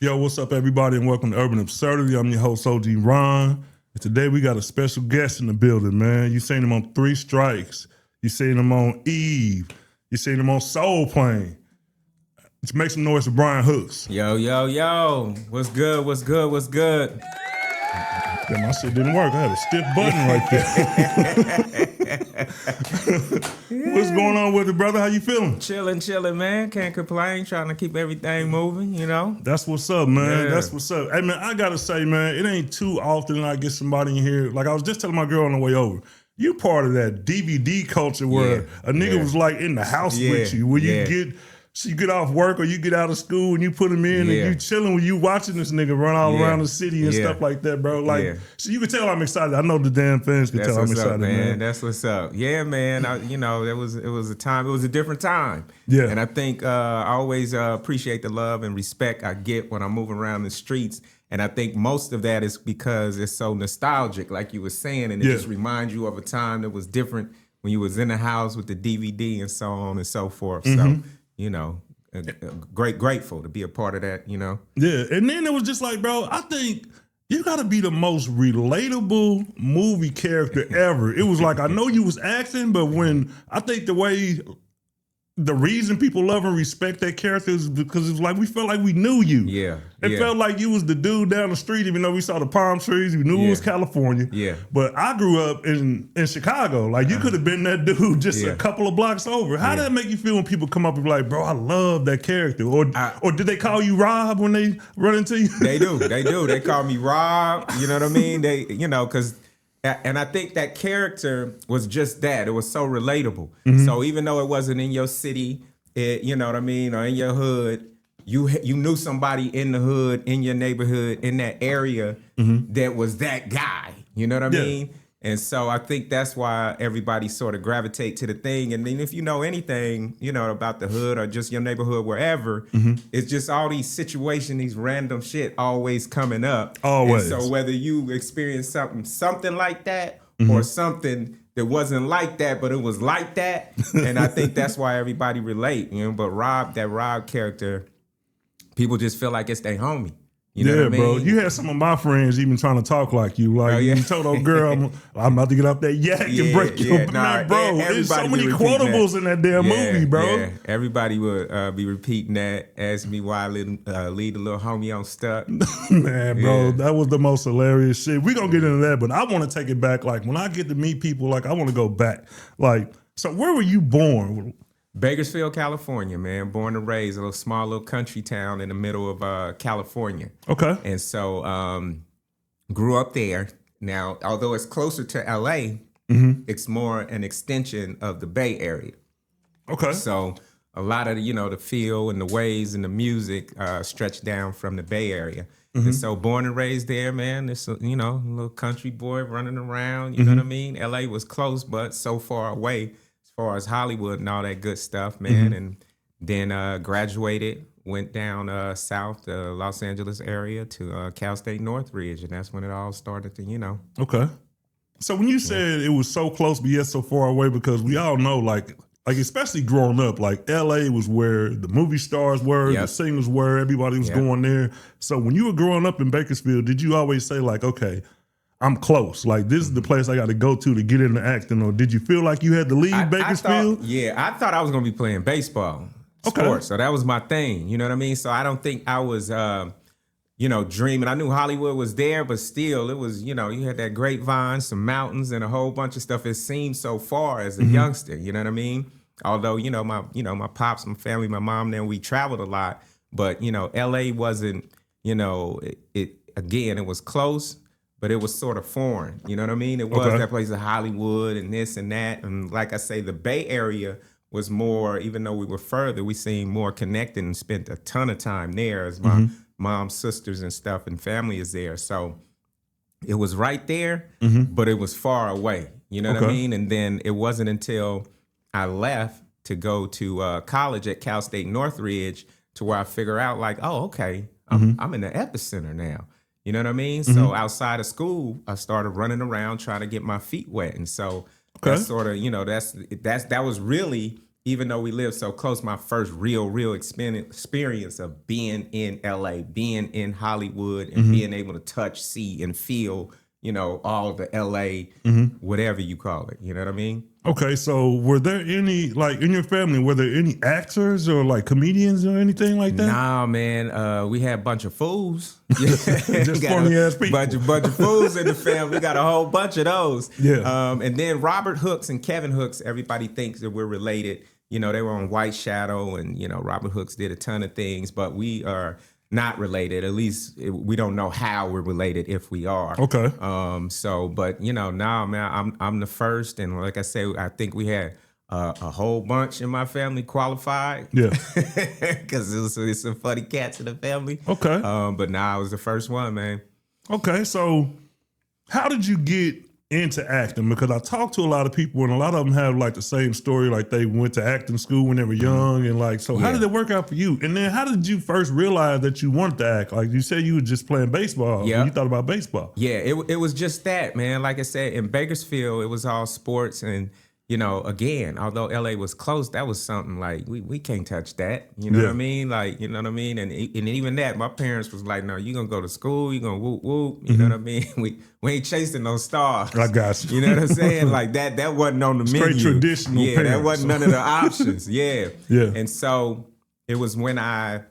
Yo, what's up, everybody, and welcome to Urban Absurdity. I'm your host, OG Ron, and today we got a special guest in the building, man. You seen him on Three Strikes. You seen him on Eve. You seen him on Soul Plane. Let's make some noise for Brian Hooks. Yo, yo, yo. What's good? What's good? What's good? Yeah, my shit didn't work. I had a stiff button right there. What's going on with it, brother? How you feeling? Chilling, man. Can't complain. Trying to keep everything moving, you know? That's what's up, man. Yeah. That's what's up. Hey, man, I got to say, man, it ain't too often I get somebody in here. Like I was just telling my girl on the way over, you part of that DVD culture where a nigga was like in the house with you, where you get off work or you get out of school and you put him in and you chilling when you watching this nigga run all around the city and stuff like that, bro. Like, so you can tell I'm excited. I know the damn fans can tell I'm excited, man. That's what's up. Yeah, man. It was a time. It was a different time. Yeah. And I think I always appreciate the love and respect I get when I'm moving around the streets. And I think most of that is because it's so nostalgic, like you were saying, and it just reminds you of a time that was different when you was in the house with the DVD and so on and so forth. So, you know, grateful to be a part of that, you know? Yeah, and then it was just like, bro, I think you gotta be the most relatable movie character ever. It was like, I know you was acting, but when I think the reason people love and respect that character is because it was like we felt like we knew you. It felt like you was the dude down the street, even though we saw the palm trees, we knew it was California. But I grew up in Chicago. Like you could have been that dude just a couple of blocks over. How did that make you feel when people come up and be like, bro, I love that character? Or did they call you Rob when they run into you? They do. They call me Rob. You know what I mean? And I think that character was just that. It was so relatable. So even though it wasn't in your city, you know what I mean, or in your hood, you knew somebody in the hood, in your neighborhood, in that area that was that guy. You know what I mean? And so I think that's why everybody sort of gravitate to the thing. And then if you know anything, you know, about the hood or just your neighborhood, wherever, it's just all these situations, these random shit always coming up. Always. And so whether you experience something like that or something that wasn't like that, but it was like that. And I think that's why everybody relate, you know. But that Rob character, people just feel like it's their homie. You know what I mean? Bro. You had some of my friends even trying to talk like you. Like you told old girl, I'm about to get off that yak and break your back, bro. There's so many quotables in that damn movie, bro. Yeah. Everybody would be repeating that, asking me why I lead a little homie on stuck. Man, bro, that was the most hilarious shit. We're going to get into that, but I want to take it back. Like, when I get to meet people, like, I want to go back. Like, so where were you born? Bakersfield, California, man. Born and raised, a small little country town in the middle of California. Okay. And so grew up there. Now, although it's closer to LA, it's more an extension of the Bay Area. Okay. So a lot of the feel and the ways and the music stretch down from the Bay Area. And so born and raised there, man. It's a little country boy running around. You know what I mean? LA was close, but so far away. Far as Hollywood and all that good stuff, man. And then graduated, went down south, Los Angeles area to Cal State Northridge, and that's when it all started to, Okay. So when you said it was so close but yet so far away, because we all know, like especially growing up, like LA was where the movie stars were, the singers were, everybody was going there. So when you were growing up in Bakersfield, did you always say like, okay, I'm close. Like, this is the place I got to go to get into acting. Or did you feel like you had to leave Bakersfield? I thought I was going to be playing baseball, sports. So that was my thing. You know what I mean? So I don't think I was, dreaming. I knew Hollywood was there, but still, it was, you had that grapevine, some mountains, and a whole bunch of stuff. It seemed so far as a youngster. You know what I mean? Although, my pops, my family, my mom, then we traveled a lot. But, LA wasn't, it was close. But it was sort of foreign, you know what I mean? It was that place of Hollywood and this and that. And like I say, the Bay Area was more, even though we were further, we seemed more connected and spent a ton of time there as my mom's sisters and stuff and family is there. So it was right there, but it was far away, you know what I mean? And then it wasn't until I left to go to college at Cal State Northridge to where I figure out like, oh, okay, I'm in the epicenter now. You know what I mean? So outside of school, I started running around trying to get my feet wet. And so that's sort of, that was really even though we live so close, my first real experience of being in LA, being in Hollywood, and being able to touch, see, and feel, you know, all the LA, whatever you call it. You know what I mean? Okay, so were there any, like, in your family, were there any actors or like comedians or anything like that? Nah, man. We had a bunch of fools. Just funny ass people. Bunch of fools in the family. We got a whole bunch of those. Yeah. And then Robert Hooks and Kevin Hooks, everybody thinks that we're related. You know, they were on White Shadow, and, you know, Robert Hooks did a ton of things, but we are not related. At least we don't know how we're related, if we are. Okay. So, but, you know, now, man, I'm the first, and like I say, I think we had a whole bunch in my family qualified. Yeah. Because it's some funny cats in the family. Okay. But now I was the first one, man. Okay, so how did you get into acting? Because I talked to a lot of people, and a lot of them have like the same story, like they went to acting school when they were young, and like, so how did it work out for you? And then how did you first realize that you wanted to act? Like you said, you were just playing baseball. Yeah. You thought about baseball. Yeah, it was just that, man. Like I said, in Bakersfield, it was all sports, and, you know, again, although LA was close, that was something like we can't touch that. You know what I mean? Like, you know what I mean? And even that, my parents was like, no, you're gonna go to school, you're gonna whoop whoop. You know what I mean? We ain't chasing no stars. I got you. You know what I'm saying? Like that wasn't on the menu. Straight traditional Yeah, parents. that wasn't none of the options. Yeah. Yeah. And so it was when I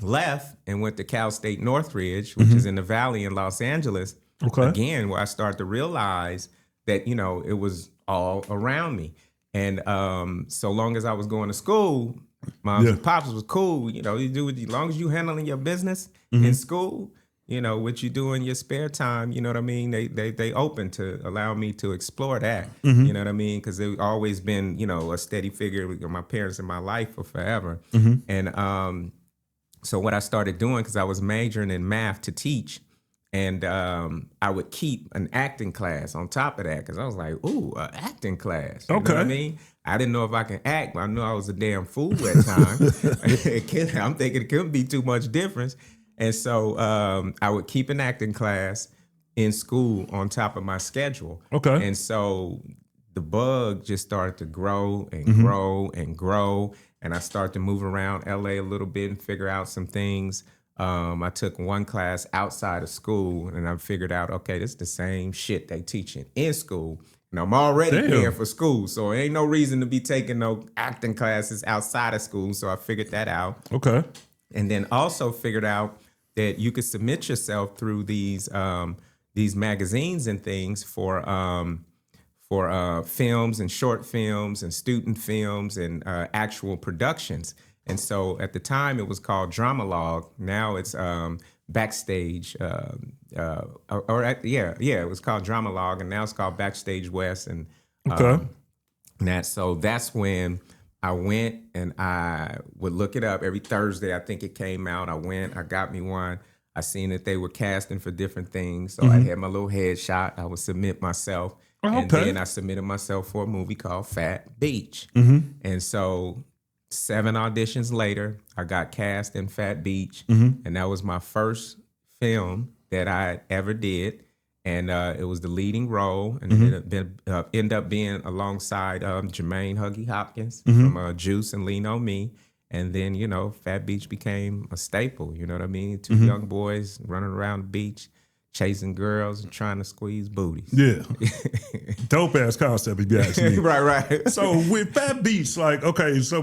left and went to Cal State Northridge, which is in the Valley in Los Angeles. Okay. Again, where I started to realize that, you know, it was all around me. And so long as I was going to school, moms and pops was cool. You know, you do it as long as you handling your business in school, you know, what you do in your spare time, you know what I mean? They open to allow me to explore that, you know what I mean? Because they've always been, you know, a steady figure with my parents in my life for forever. And so what I started doing, because I was majoring in math to teach, and I would keep an acting class on top of that, because I was like, ooh, an acting class. You know what I mean? I didn't know if I can act, but I knew I was a damn fool at times. I'm thinking it couldn't be too much difference. And so I would keep an acting class in school on top of my schedule. Okay. And so the bug just started to grow and grow and grow. And I started to move around LA a little bit and figure out some things. I took one class outside of school, and I figured out, okay, this is the same shit they teaching in school. And I'm already paying for school, so ain't no reason to be taking no acting classes outside of school. So I figured that out. Okay. And then also figured out that you could submit yourself through these magazines and things for films and short films and student films and actual productions. And so at the time it was called Dramalog. Now it's Backstage. It was called Dramalog, and now it's called Backstage West. And so that's when I went and I would look it up every Thursday. I think it came out. I got me one. I seen that they were casting for different things, so I had my little headshot. I would submit myself, and then I submitted myself for a movie called Fat Beach. And so 7 auditions later, I got cast in Fat Beach, and that was my first film that I ever did, and it was the leading role, and it ended up being alongside Jermaine Huggy Hopkins from Juice and Lean On Me, and then, you know, Fat Beach became a staple, you know what I mean? 2 young boys running around the beach, chasing girls and trying to squeeze booties. Yeah. Dope ass concept, if you ask me. Right. So with Fat Beach, like, okay, so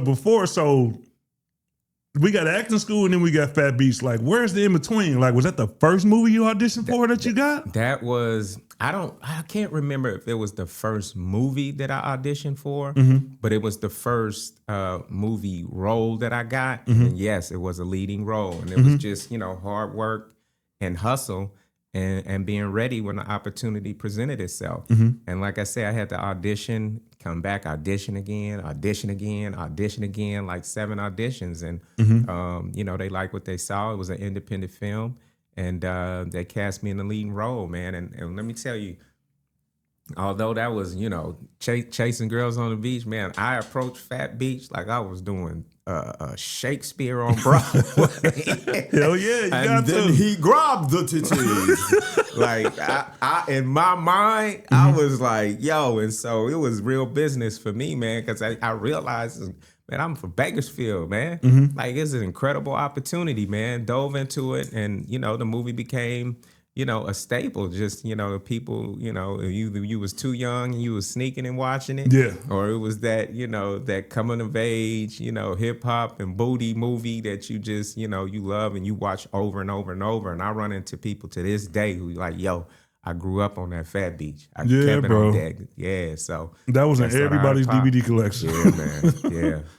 we got acting school and then we got Fat Beach. Like, where's the in between? Like, was that the first movie you auditioned for that you got? That was, I can't remember if it was the first movie that I auditioned for, but it was the first movie role that I got. And yes, it was a leading role. And it was just, you know, hard work and hustle. And being ready when the opportunity presented itself. And like I said, I had to audition, come back, audition again, like 7 auditions. And, you know, they liked what they saw. It was an independent film. And they cast me in the leading role, man. And let me tell you, although that was, you know, chasing girls on the beach, man, I approached Fat Beach like I was doing Shakespeare on Broadway. Hell yeah, you got and then he grabbed the titties. Like I in my mind, I was like, yo, and so it was real business for me, man, because I realized, man, I'm from Bakersfield, man. Like it's an incredible opportunity, man. Dove into it, and the movie became, a staple. Just, the people, you was too young and you was sneaking and watching it. Yeah. Or it was that, that coming of age, hip hop and booty movie that you just, you love and you watch over and over and over. And I run into people to this day who like, yo, I grew up on that Fat Beach. I kept it bro. on that. Yeah, so. That was in everybody's DVD collection. Yeah, man.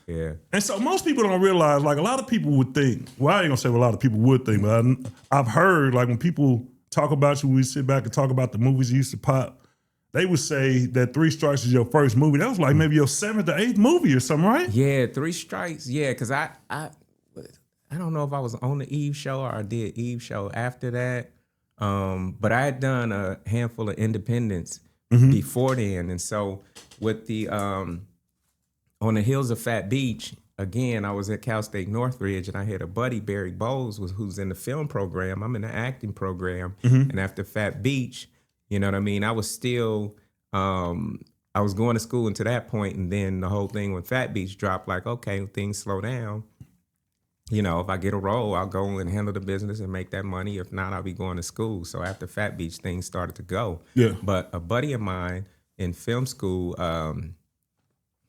Yeah. And so most people don't realize, like a lot of people would think, well, I ain't gonna say what a lot of people would think, but I've heard like when people talk about you, we sit back and talk about the movies you used to pop, they would say that Three Strikes is your first movie. That was like maybe your 7th or 8th movie or something, right? Yeah, Three Strikes. Yeah, because I don't know if I was on the Eve show or I did Eve show after that. But I had done a handful of independents before then. And so with the On the Hills of Fat Beach, again, I was at Cal State Northridge and I had a buddy, Barry Bowles, who's in the film program. I'm in the acting program. And after Fat Beach, you know what I mean? I was still, I was going to school until that point, and then the whole thing when Fat Beach dropped, like, okay, things slow down. If I get a role, I'll go and handle the business and make that money. If not, I'll be going to school. So after Fat Beach, things started to go. Yeah. But a buddy of mine in film school,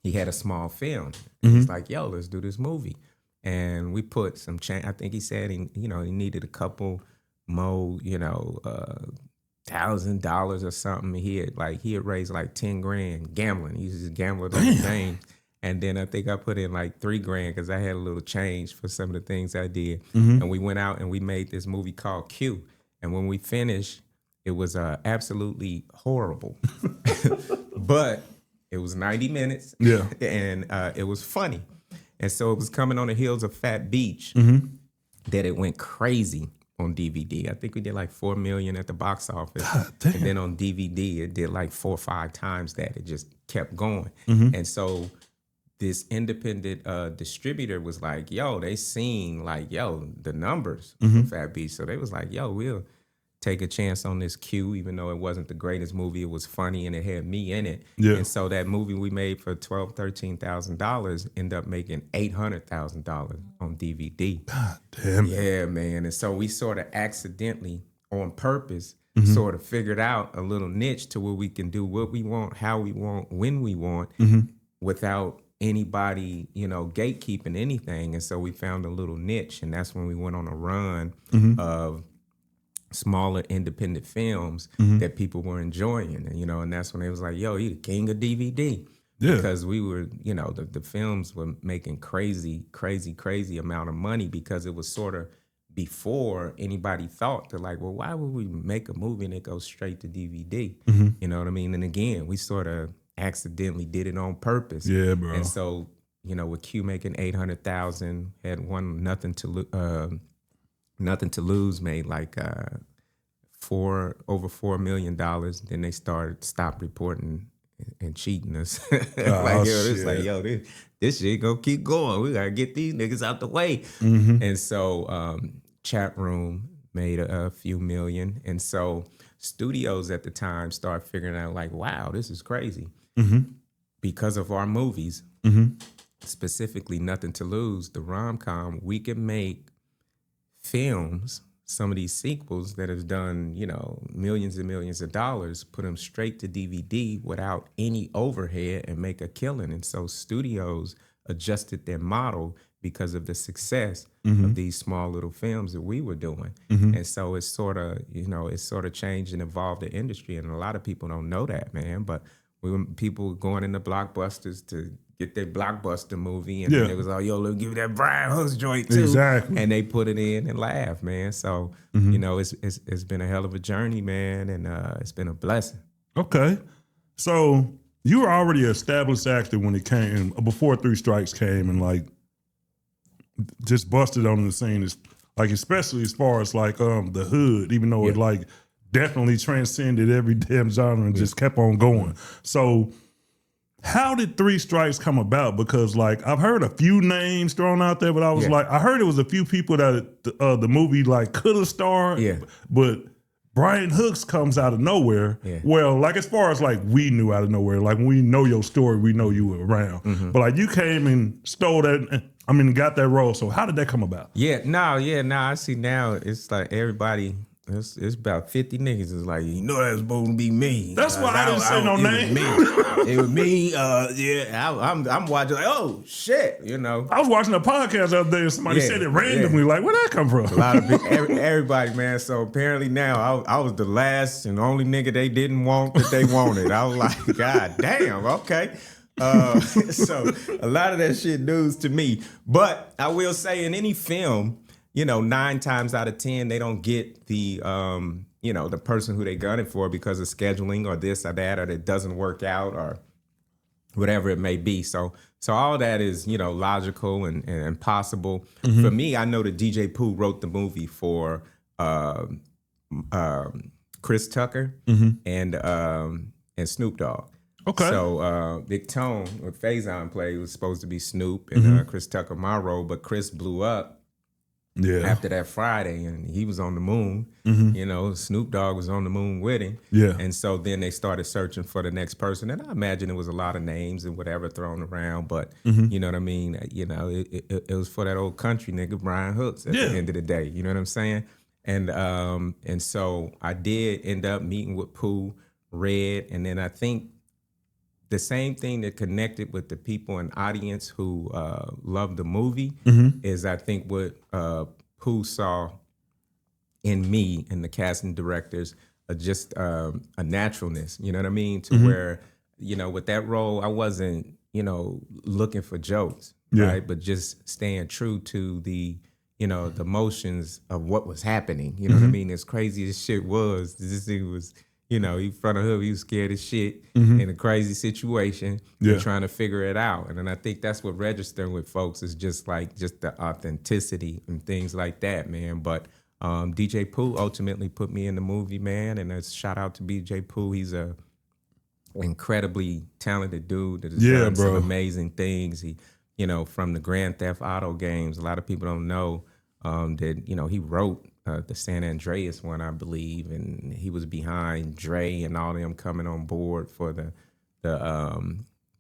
he had a small film. He's like, yo, let's do this movie. And we put some change. I think he said he needed a couple more, $1,000 or something. He had raised like 10 grand gambling. He used to gamble at those games. And then I think I put in like $3 grand because I had a little change for some of the things I did. And we went out and we made this movie called Q. And when we finished, it was absolutely horrible. But it was 90 minutes. Yeah. And it was funny. And so it was coming on the heels of Fat Beach that it went crazy on DVD. I think we did like 4 million at the box office. God damn. And then on DVD, it did like 4 or 5 times that. It just kept going. And so this independent distributor was like, yo, they seen like, yo, the numbers of Fat Beach. So they was like, yo, we'll take a chance on this Q, even though it wasn't the greatest movie. It was funny and it had me in it. Yeah. And so that movie we made for $12,000, $13,000 ended up making $800,000 on DVD. God damn. Yeah, man. And so we sort of accidentally, on purpose, sort of figured out a little niche to where we can do what we want, how we want, when we want, without anybody, gatekeeping anything. And so we found a little niche, and that's when we went on a run of smaller independent films that people were enjoying. And, and that's when it was like, yo, you the king of DVD. Yeah. Because we were, the films were making crazy amount of money because it was sort of before anybody thought to like, well, why would we make a movie and it goes straight to DVD? You know what I mean? And again, we sort of accidentally did it on purpose. Yeah, bro. And so, with Q making 800,000, had one Nothing to Lose made like over $4 million. Then they stopped reporting and cheating us. This shit gonna keep going. We gotta get these niggas out the way. And so Chat Room made a few million. And so studios at the time started figuring out like, wow, this is crazy. Because of our movies, specifically Nothing to Lose, the rom-com, we can make films, some of these sequels that has done, millions and millions of dollars, put them straight to DVD without any overhead and make a killing. And so studios adjusted their model because of the success of these small little films that we were doing. And so it's sort of changed and evolved the industry. And a lot of people don't know that, man. But people going into Blockbusters to get their blockbuster movie, and then it was like, yo, let's give that Brian Huss joint too. Exactly. And they put it in and laugh, man. So, it's been a hell of a journey, man, and it's been a blessing. Okay. So you were already an established actor when it came, before Three Strikes came, and like just busted on the scene, like especially as far as like the hood, even though it like definitely transcended every damn genre and just kept on going. So how did Three Strikes come about? Because like I've heard a few names thrown out there, but I was like, I heard it was a few people that the movie like could have starred, but Brian Hooks comes out of nowhere. Yeah. Well, like as far as like we knew out of nowhere, like when we know your story, we know you were around. But like you came and stole that. I mean, got that role. So how did that come about? I see now it's like everybody. It's about 50 niggas. It's like, you know, that's supposed to be me. That's why I didn't say no name. It was me. I'm watching like, oh shit, you know. I was watching a podcast the other day and somebody said it randomly. Like, where'd that come from? A lot of everybody, man. So apparently now I was the last and only nigga they didn't want that they wanted. I was like, God damn, okay. So a lot of that shit news to me. But I will say in any film, you know, 9 times out of 10, they don't get the, you know, the person who they gunning for because of scheduling or this or that, or it doesn't work out or whatever it may be. So all that is, you know, logical and possible. For me, I know that DJ Pooh wrote the movie for Chris Tucker and Snoop Dogg. Okay. So Big Tone, with Faison played, was supposed to be Snoop and Chris Tucker my role, but Chris blew up. Yeah. After that Friday, and he was on the moon. You know, Snoop Dogg was on the moon with him. Yeah. And so then they started searching for the next person, and I imagine it was a lot of names and whatever thrown around, but you know what I mean. You know, it was for that old country nigga Brian Hooks at the end of the day. You know what I'm saying? And so I did end up meeting with Pooh, Red, and then I think the same thing that connected with the people and audience who loved the movie is I think what Pooh saw in me and the casting directors just a naturalness, you know what I mean? To where, you know, with that role, I wasn't, you know, looking for jokes, right? But just staying true to the, you know, the motions of what was happening. You know what I mean? As crazy as shit was, this thing was, you know, in front of her, he was scared as shit in a crazy situation and trying to figure it out. And then I think that's what registering with folks is just like just the authenticity and things like that, man. But DJ Pooh ultimately put me in the movie, man. And a shout out to DJ Pooh. He's a incredibly talented dude that has done some amazing things. He, you know, from the Grand Theft Auto games, a lot of people don't know that, you know, he wrote the San Andreas one, I believe, and he was behind Dre and all them coming on board for the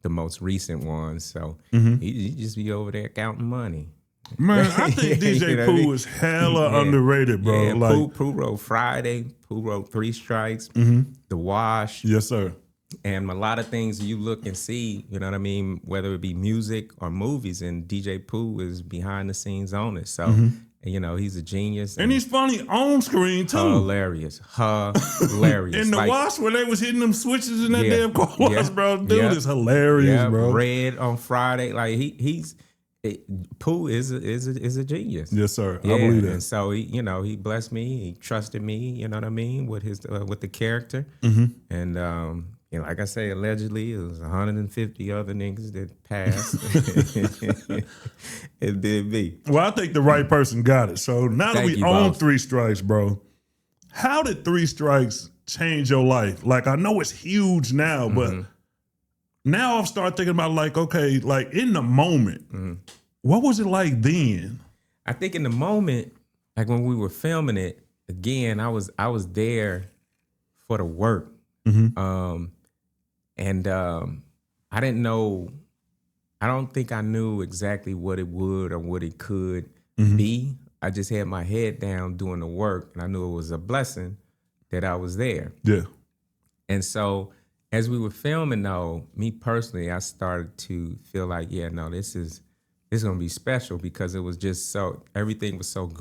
most recent ones. So he just be over there counting money. Man, I think DJ Pooh is hella underrated, bro. Yeah, like Pooh wrote Friday. Pooh wrote 3 Strikes, The Wash. Yes, sir. And a lot of things you look and see, you know what I mean, whether it be music or movies, and DJ Pooh is behind the scenes on it. So, you know, he's a genius. And he's funny on screen, too. Hilarious. In the Wash, where they was hitting them switches in that damn chorus, bro. Dude is hilarious, bro. Red on Friday. Like, Pooh is a genius. Yes, sir. I believe that. And so, you know, he blessed me. He trusted me, you know what I mean, with his with the character. And, you know, like I say, allegedly, it was 150 other niggas that passed. It did me. Well, I think the right person got it. So now that we own 3 Strikes, bro, how did 3 Strikes change your life? Like, I know it's huge now, but now I've started thinking about, like, okay, like in the moment, what was it like then? I think in the moment, like when we were filming it, again, I was there for the work. And I didn't know, I don't think I knew exactly what it would or what it could be. I just had my head down doing the work, and I knew it was a blessing that I was there. Yeah. And so as we were filming, though, me personally, I started to feel like, yeah, no, this is gonna be special, because it was just everything was so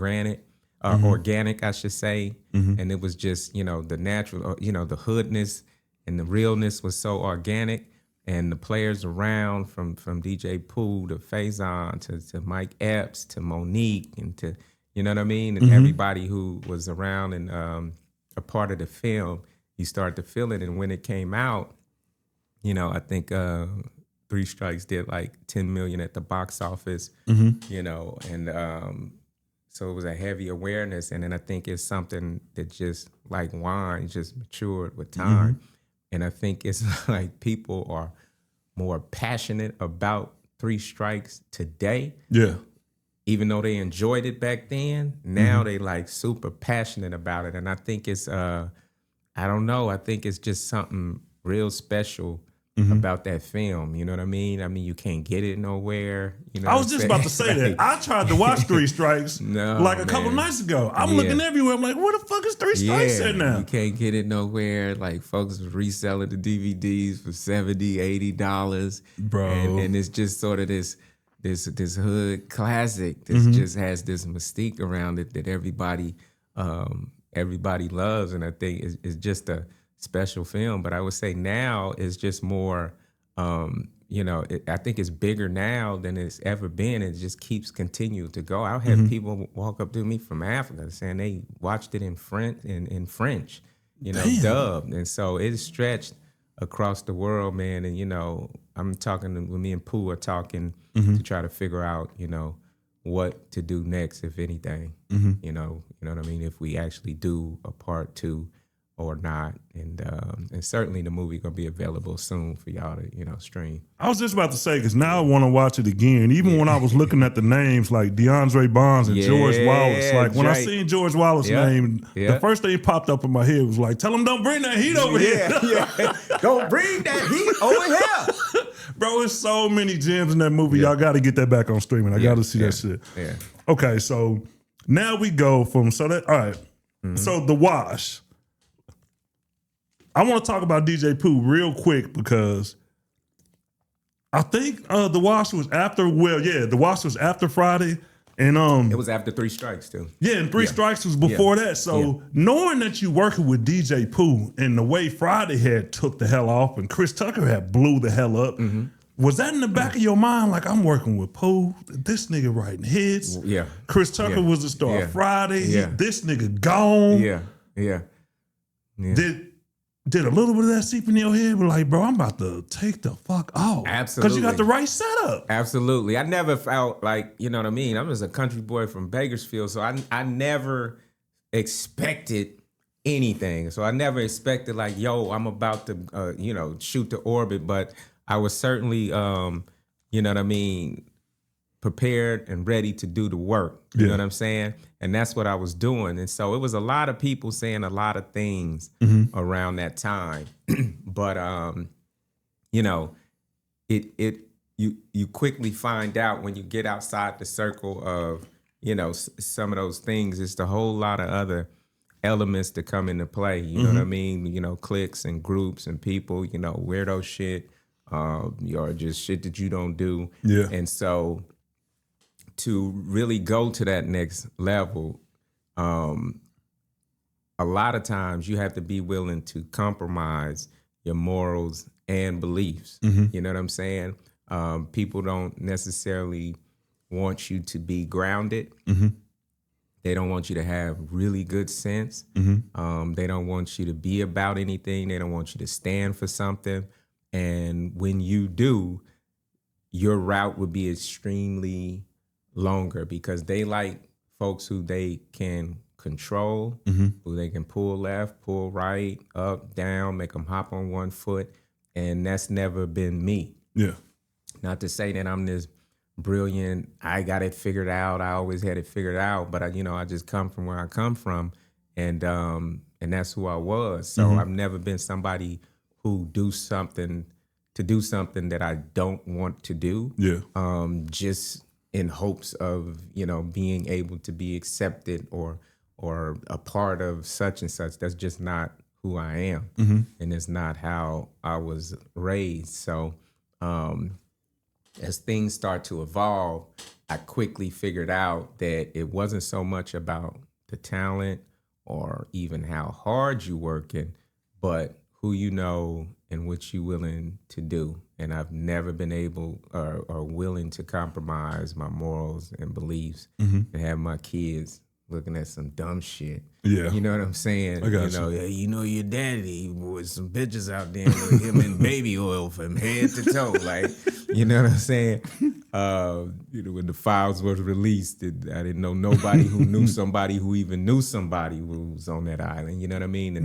organic, I should say. And it was just, you know, the natural, you know, the hoodness and the realness was so organic. And the players around, from DJ Pooh to Faison to Mike Epps to Monique and to, you know what I mean? And everybody who was around and a part of the film, you start to feel it. And when it came out, you know, I think 3 Strikes did like 10 million at the box office, you know, and so it was a heavy awareness. And then I think it's something that just like wine just matured with time. And I think it's like people are more passionate about 3 Strikes today. Yeah. even though they enjoyed it back then, now they like super passionate about it. And I think it's I don't know, I think it's just something real special about that film. You know what I mean? I mean, you can't get it nowhere. You know, I was just about to say that. I tried to watch Three Strikes like a couple nights ago. I'm looking everywhere. I'm like, where the fuck is Three Strikes at now? You can't get it nowhere. Like, folks was reselling the DVDs for $70, $80. Bro. And it's just sort of this hood classic that just has this mystique around it that everybody loves. And I think it's just a special film. But I would say now it's just more, I think it's bigger now than it's ever been. It just keeps continuing to go. I'll have people walk up to me from Africa saying they watched it in French, dubbed. And so it's stretched across the world, man. And, I'm talking with me and Pooh are talking to try to figure out, what to do next, if anything. You know what I mean? If we actually do a part 2 or not, and certainly the movie gonna be available soon for y'all to stream. I was just about to say, because now I want to watch it again. Even when I was looking at the names like DeAndre Bonds and George Wallace, like when I seen George Wallace's name, the first thing popped up in my head was like, tell him don't bring that heat over here. Don't bring that heat over here. Bro, there's so many gems in that movie. Y'all got to get that back on streaming. I got to see that shit. Yeah. Okay, so now we go from all right. So The Wash. I want to talk about DJ Pooh real quick because I think The Wash was after. The Wash was after Friday, and it was after Three Strikes too. Yeah, and Three Strikes was before that. So knowing that you working with DJ Pooh and the way Friday had took the hell off and Chris Tucker had blew the hell up, was that in the back of your mind? Like, I'm working with Pooh, this nigga writing hits. Yeah, Chris Tucker was the star of Friday. This nigga gone. Yeah. Did a little bit of that seep in your head? But like, bro, I'm about to take the fuck off. Absolutely. Because you got the right setup. Absolutely. I never felt like, you know what I mean? I'm just a country boy from Bakersfield, so I never expected anything. So I never expected like, yo, I'm about to, shoot to orbit. But I was certainly, prepared and ready to do the work. You know what I'm saying? And that's what I was doing. And so it was a lot of people saying a lot of things around that time. But you quickly find out when you get outside the circle of, some of those things, it's a whole lot of other elements that come into play. You know what I mean? Cliques and groups and people, weirdo shit, or just shit that you don't do. Yeah. And so to really go to that next level, a lot of times you have to be willing to compromise your morals and beliefs. You know what I'm saying? People don't necessarily want you to be grounded. They don't want you to have really good sense. They don't want you to be about anything. They don't want you to stand for something. And when you do, your route would be extremely longer because they like folks who they can control, who they can pull left, pull right, up, down, make them hop on one foot. And that's never been me. Yeah. Not to say that I'm this brilliant, I got it figured out, I always had it figured out, but I just come from where I come from, and that's who I was. So I've never been somebody who do something that I don't want to do. Yeah. Just in hopes of, being able to be accepted or a part of such and such. That's just not who I am. And it's not how I was raised. So as things start to evolve, I quickly figured out that it wasn't so much about the talent or even how hard you working, but who you know and what you willing to do. And I've never been able or willing to compromise my morals and beliefs and have my kids looking at some dumb shit. Yeah. You know what I'm saying? I got your daddy with some bitches out there with him in baby oil from head to toe. Like, you know what I'm saying? When the files was released, I didn't know nobody who knew somebody who even knew somebody who was on that island. You know what I mean?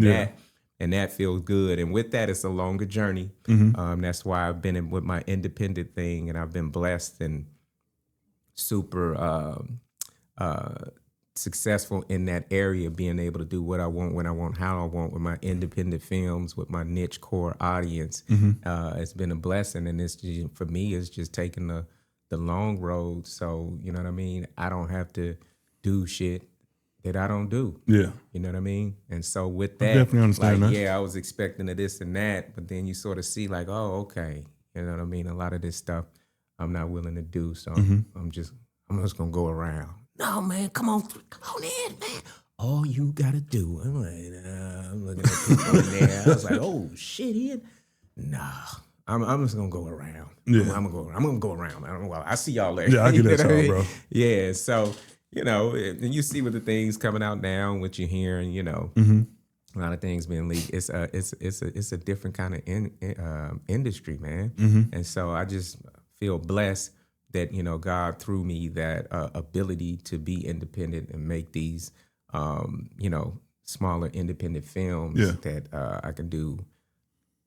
And that feels good. And with that, it's a longer journey. That's why I've been with my independent thing, and I've been blessed and super successful in that area, being able to do what I want, when I want, how I want, with my independent films, with my niche core audience. It's been a blessing, and it's just, for me, it's just taking the long road. So, you know what I mean? I don't have to do shit that I don't do. Yeah. You know what I mean? And so with that, definitely understand like, that. yeah, I was expecting this and that, but then you sort of see like, oh, okay. You know what I mean? A lot of this stuff I'm not willing to do. So I'm just gonna go around. No, man, come on in, man. All you gotta do. I'm like, I'm looking at people in there. I was like, oh shit, Ian. Nah. I'm just gonna go around. Yeah. I'm gonna go around. I don't know why. I see y'all later. Yeah, I get that, You know what I mean? bro. Yeah, so, you know, and you see what the things coming out now, what you're hearing, you know, a lot of things being leaked. It's a different kind of industry, man. And so I just feel blessed that, you know, God threw me that ability to be independent and make these, you know, smaller independent films that I can do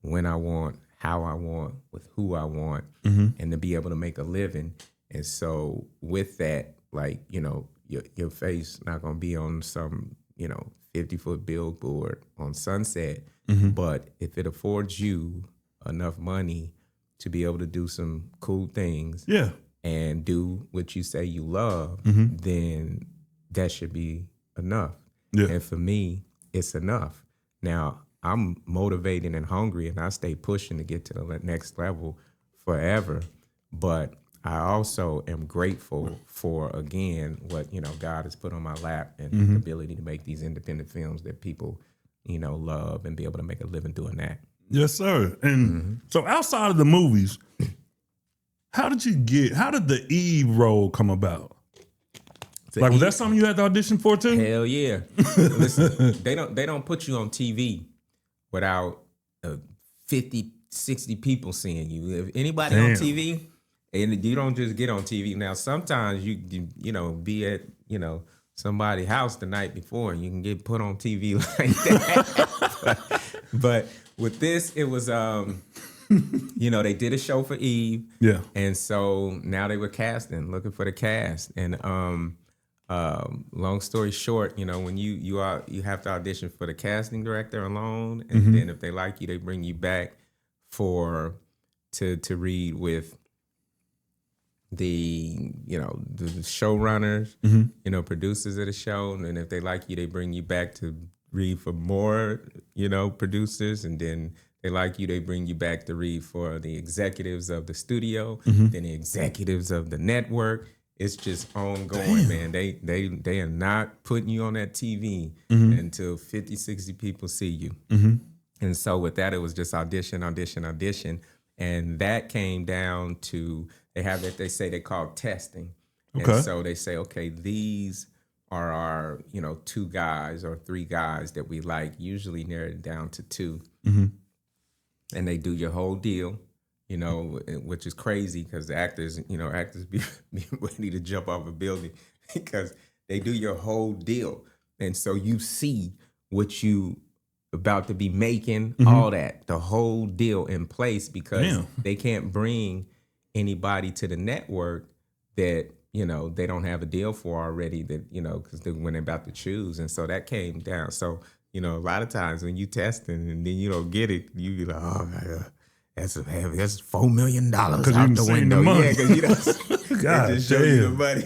when I want, how I want, with who I want, and to be able to make a living. And so with that, like, you know, your face not gonna be on some, you know, 50-foot billboard on Sunset, but if it affords you enough money to be able to do some cool things, and do what you say you love, then that should be enough. And for me, it's enough. Now, I'm motivated and hungry, and I stay pushing to get to the next level forever. But I also am grateful for, again, what, you know, God has put on my lap, and the ability to make these independent films that people, you know, love, and be able to make a living doing that. Yes, sir. And so outside of the movies, how did the Eve role come about? Like, was that something you had to audition for too? Hell yeah. Listen, they don't put you on TV without 50, 60 people seeing you. If anybody on TV, and you don't just get on TV. Now, sometimes you know, be at, you know, somebody's house the night before, and you can get put on TV like that. but with this, it was you know, they did a show for Eve. Yeah. And so now they were looking for the cast. And long story short, you know, when you have to audition for the casting director alone, and then if they like you, they bring you back to read with the, you know, the showrunners, you know, producers of the show. And if they like you, they bring you back to read for more, you know, producers. And then they like you, they bring you back to read for the executives of the studio, then the executives of the network. It's just ongoing, man. They are not putting you on that TV until 50, 60 people see you. And so with that, it was just audition. And that came down to, they have that they call testing. Okay. And so they say, okay, these are our, you know, 2 guys or 3 guys that we like, usually narrowed down to 2. And they do your whole deal, you know, which is crazy because the actors be ready to jump off a building because they do your whole deal. And so you see what you about to be making, all that, the whole deal in place, because they can't bring anybody to the network that, you know, they don't have a deal for already, that, you know, because when they're about to choose. And so that came down. So, you know, a lot of times when you testing and then you don't get it, you be like, oh my God, that's $4 million out the window. Yeah, because you know, God just show you the money.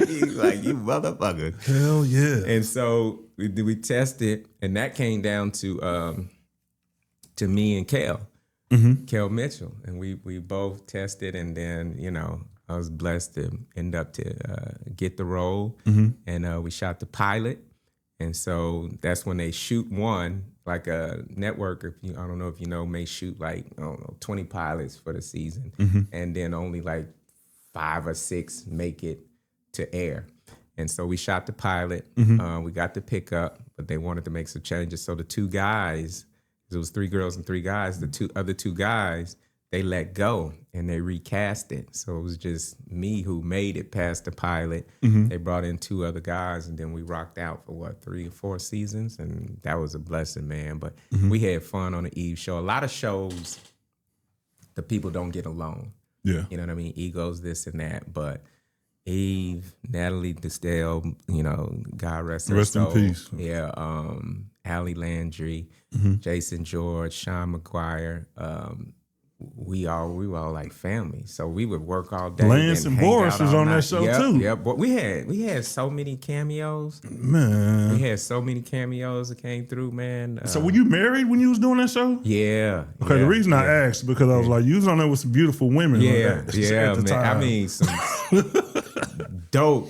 He's like, you motherfucker. Hell yeah. And so we tested, and that came down to me and Kel, Kel Mitchell, and we both tested, and then, you know, I was blessed to end up to get the role, and we shot the pilot. And so that's when they shoot one, like a network, I don't know if you know, may shoot like, I don't know, 20 pilots for the season. And then only like 5 or 6 make it to air. And so we shot the pilot. We got the pickup, but they wanted to make some changes. So the 2 guys, it was 3 girls and 3 guys, the other 2 guys, they let go and they recast it. So it was just me who made it past the pilot. They brought in 2 other guys, and then we rocked out for 3 or 4 seasons, and that was a blessing, man. But we had fun on the Eve show. A lot of shows, the people don't get along. Yeah. You know what I mean? Egos, this and that. But Eve, Natalie Distelle, you know, God rest her Rest in soul. peace. Yeah. Allie Landry, Jason George, Sean McGuire. We were all like family. So we would work all day. Lance then and hang Boris out was all on that night. show Yep, too. Yep. But we had so many cameos. Man. We had so many cameos that came through, man. So were you married when you was doing that show? Yeah. Okay, the reason I asked because I was like, you was on there with some beautiful women. Yeah, at yeah, the man. time. I mean, some dope.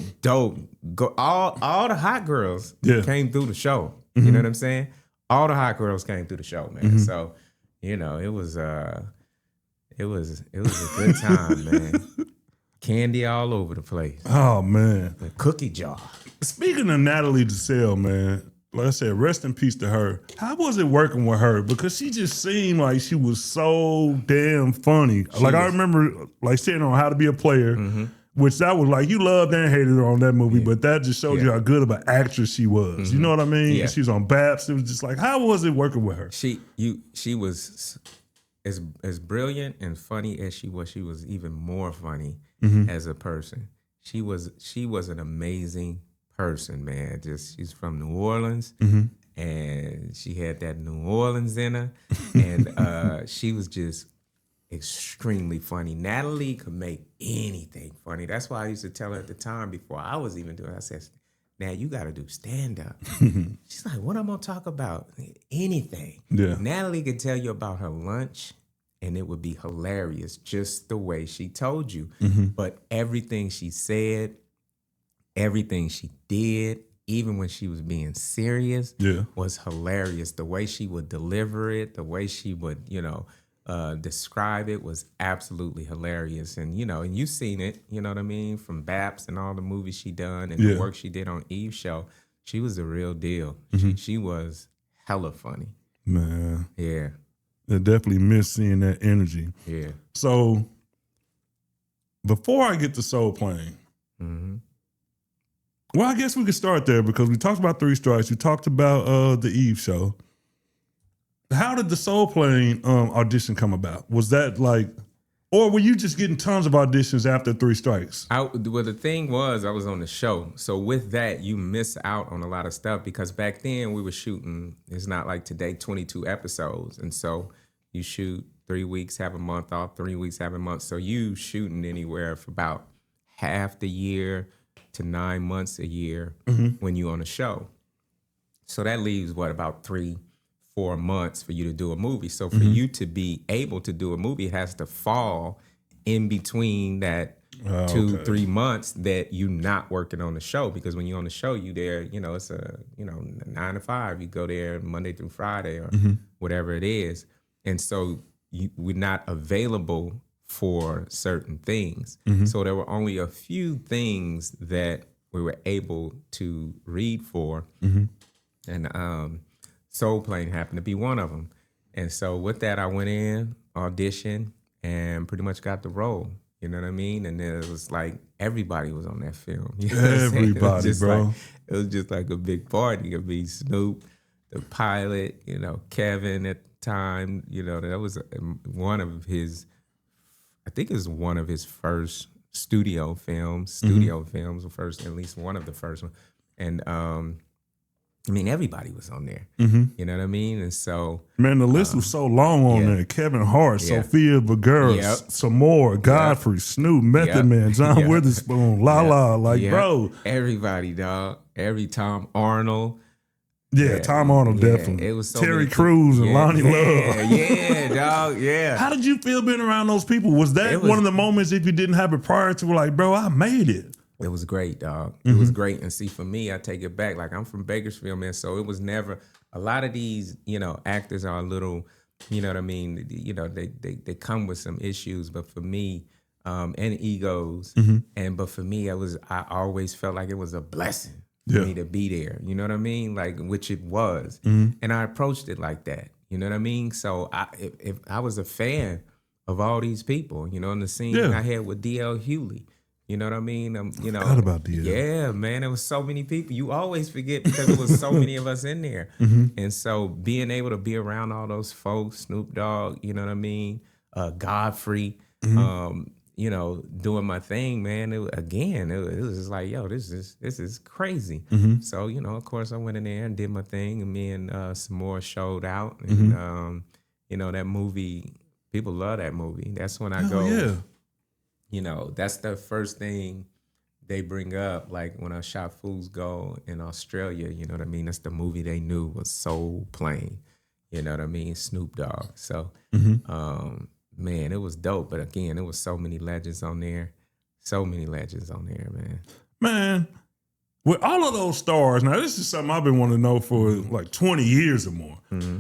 All the hot girls came through the show. You know what I'm saying? All the hot girls came through the show, man. So, you know, it was a good time, man. Candy all over the place. Oh man. The cookie jar. Speaking of Natalie Desselle, man, like I said, rest in peace to her. How was it working with her? Because she just seemed like she was so damn funny. I remember like seeing on How to Be a Player, which that was like, you loved and hated her on that movie, but that just showed you how good of an actress she was. You know what I mean? Yeah. She was on Baps. It was just like, how was it working with her? She was as brilliant and funny as she was even more funny as a person. She was an amazing person, man. She's from New Orleans, and she had that New Orleans in her, and she was just extremely funny. Natalie could make anything funny. That's why I used to tell her at the time before I was even doing it, I said, now you got to do stand-up. She's like, what I'm going to talk about? Anything. Yeah. Natalie could tell you about her lunch, and it would be hilarious just the way she told you. But everything she said, everything she did, even when she was being serious, was hilarious. The way she would deliver it, the way she would, describe it was absolutely hilarious. And, and you've seen it, you know what I mean, from Baps and all the movies she done and the work she did on Eve's show. She was the real deal. She was hella funny. Man. Yeah. I definitely miss seeing that energy. Yeah. So before I get to Soul Plane, well, I guess we could start there because we talked about Three Strikes. We talked about the Eve show. How did the Soul Plane audition come about? Was that like, or were you just getting tons of auditions after Three Strikes? Well, the thing was, I was on the show. So with that, you miss out on a lot of stuff because back then we were shooting, it's not like today, 22 episodes. And so you shoot 3 weeks, have a month off, 3 weeks, have a month. So you shooting anywhere for about half the year to 9 months a year when you're on a show. So that leaves about 3-4 months for you to do a movie. So for you to be able to do a movie, it has to fall in between that 2-3 months that you're not working on the show. Because when you're on the show, you there, it's a 9 to 5. You go there Monday through Friday or whatever it is. And so we're not available for certain things. So there were only a few things that we were able to read for. And Soul Plane happened to be one of them. And so with that, I went in, auditioned, and pretty much got the role. You know what I mean? And then it was like everybody was on that film. You know Everybody, it bro. It was just like a big party. It could be Snoop, the pilot, Kevin at the time. That was one of his, I think it was one of his first studio films. First, at least one of the first one. And everybody was on there. You know what I mean? And so, man, the list was so long on there. Kevin Hart, Sofia Vergara, Samore, Godfrey, Snoop, Method Man, John Witherspoon, Lala, bro. Everybody, dog. Tom Arnold. Yeah, Tom Arnold, definitely. It was so Terry Crews and Lonnie Love. Yeah, dog, yeah. How did you feel being around those people? Was that one of the moments, if you didn't have it prior to, like, bro, I made it? It was great, dog. It was great. And see, for me, I take it back. Like, I'm from Bakersfield, man, so it was never, a lot of these, actors are a little, you know what I mean? They come with some issues, but for me, and egos, but for me, I always felt like it was a blessing for me to be there. You know what I mean? Like, which it was. And I approached it like that. You know what I mean? So if I was a fan of all these people, in the scene I had with D.L. Hewley. You know what I mean? Forgot about D.L. Yeah, man. There was so many people. You always forget because there was so many of us in there. And so being able to be around all those folks, Snoop Dogg, you know what I mean? Godfrey, doing my thing, man. It was just like, yo, this is crazy. So, of course I went in there and did my thing, and me and some more showed out. And that movie, people love that movie. That's when I go, that's the first thing they bring up. Like when I shot Fool's Gold in Australia, you know what I mean? That's the movie they knew was Soul Plane. You know what I mean? Snoop Dogg. So man, it was dope. But again, there was so many legends on there. So many legends on there, man. Man, with all of those stars, now this is something I've been wanting to know for like 20 years or more.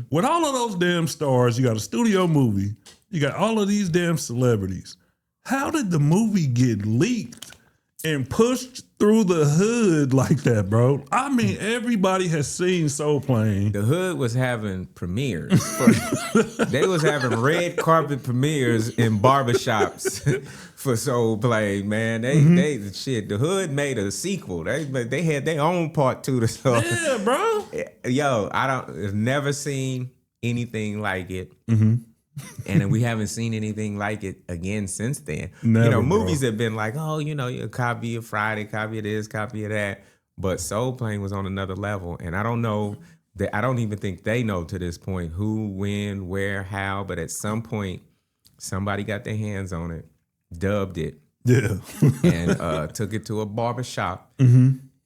With all of those damn stars, you got a studio movie, you got all of these damn celebrities. How did the movie get leaked and pushed through the hood like that, bro? I mean, everybody has seen Soul Plane. The hood was having premieres. They was having red carpet premieres in barbershops for Soul Plane, man. The hood made a sequel. They had their own part to the song. Yeah, bro. Yo, I've never seen anything like it. And we haven't seen anything like it again since then. Never, movies have been like, oh, a copy of Friday, copy of this, copy of that. But Soul Plane was on another level. And I don't know, I don't even think they know to this point who, when, where, how. But at some point, somebody got their hands on it, dubbed it, and took it to a barbershop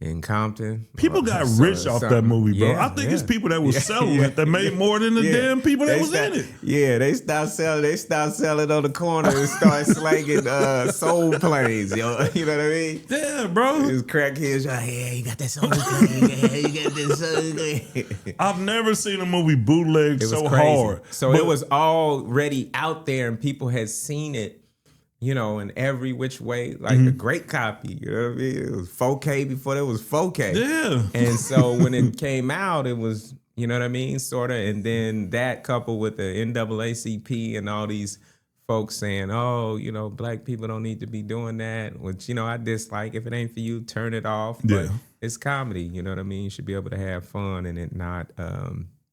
in Compton. People got rich off that movie, bro. I think it's people that was selling it that made more than the damn people that was in it. Yeah, they stopped selling on the corner and started slanging Soul Planes, yo. You know what I mean? Yeah, bro. It was crackheads. Yeah, you got that Soul Plane. Yeah, you got this Soul Plane. I've never seen a movie bootleg so crazy. hard. So it was already out there and people had seen it, in every which way, like a great copy. You know what I mean? It was 4K before there was 4K. Yeah. And so when it came out, it was, you know what I mean? Sort of. And then that coupled with the NAACP and all these folks saying, oh, black people don't need to be doing that, which, I dislike. If it ain't for you, turn it off. But it's comedy, you know what I mean? You should be able to have fun and it not,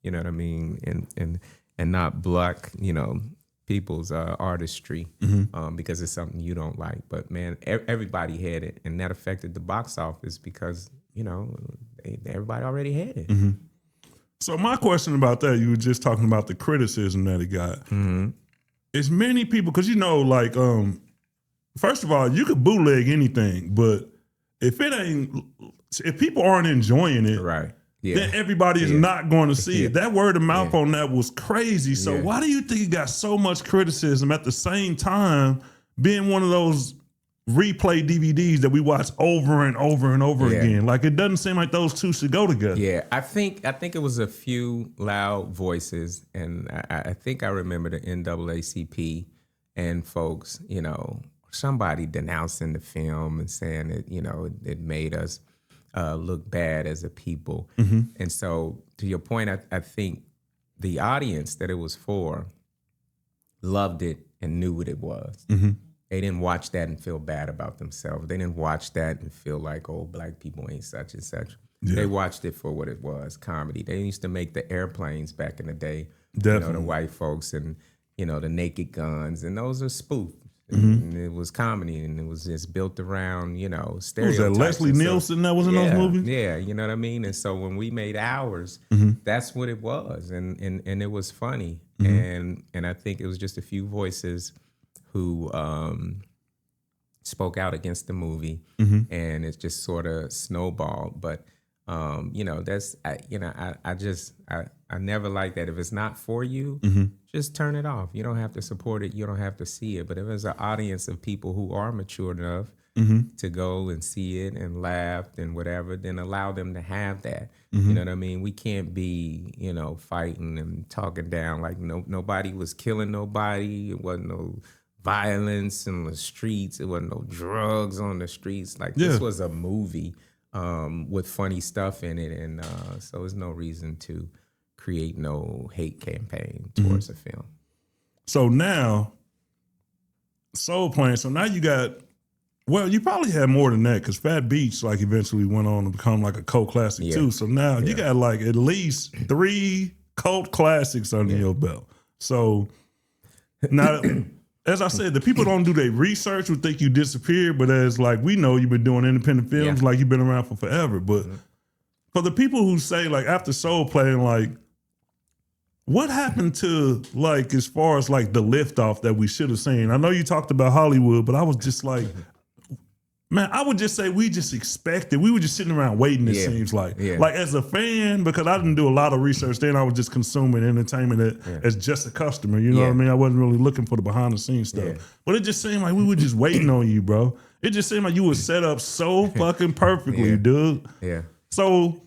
you know what I mean? And not block, people's artistry because it's something you don't like. But man, everybody had it, and that affected the box office because everybody already had it. So my question about that, you were just talking about the criticism that it got. It's many people, because first of all, you could bootleg anything, but if people aren't enjoying it, right? Then everybody is not going to see it. That word of mouth on that was crazy. So why do you think it got so much criticism at the same time being one of those replay DVDs that we watch over and over and over again? Like, it doesn't seem like those two should go together. Yeah, I think it was a few loud voices, and I think I remember the NAACP and folks, somebody denouncing the film and saying that, it made us look bad as a people. And so to your point, I think the audience that it was for loved it and knew what it was. They didn't watch that and feel bad about themselves. They didn't watch that and feel like, oh, black people ain't such and such. They watched it for what it was, comedy. They used to make the airplanes back in the day, the white folks and, the Naked Guns, and those are spoofs. And it was comedy, and it was just built around, stereotypes. Was that Leslie Nielsen that was in those movies? Yeah, you know what I mean? And so when we made ours, that's what it was. And it was funny. And I think it was just a few voices who spoke out against the movie, and it just sort of snowballed. But that's I never like that. If it's not for you, just turn it off. You don't have to support it. You don't have to see it. But if there's an audience of people who are mature enough to go and see it and laugh and whatever, then allow them to have that. You know what I mean? We can't be, fighting and talking down like nobody was killing nobody. It wasn't no violence in the streets. It wasn't no drugs on the streets. Like this was a movie with funny stuff in it, and so there's no reason to create no hate campaign towards a film. So now, Soul Plane. So now you got, well, you probably had more than that because Fat Beach eventually went on to become like a cult classic too. So now you got at least 3 cult classics under your belt. So now as I said, the people don't do their research would think you disappeared, but as like we know you've been doing independent films like you've been around for forever. But for the people who say like after Soul Plane, like what happened to like as far as like the liftoff that we should have seen? I know you talked about Hollywood, but I was just like, man, I would just say we just expected. We were just sitting around waiting, it seems like. Like as a fan, because I didn't do a lot of research then, I was just consuming entertainment as just a customer. You know what I mean? I wasn't really looking for the behind the scenes stuff. But it just seemed like we were just waiting on you, bro. It just seemed like you were set up so fucking perfectly, dude. Yeah. So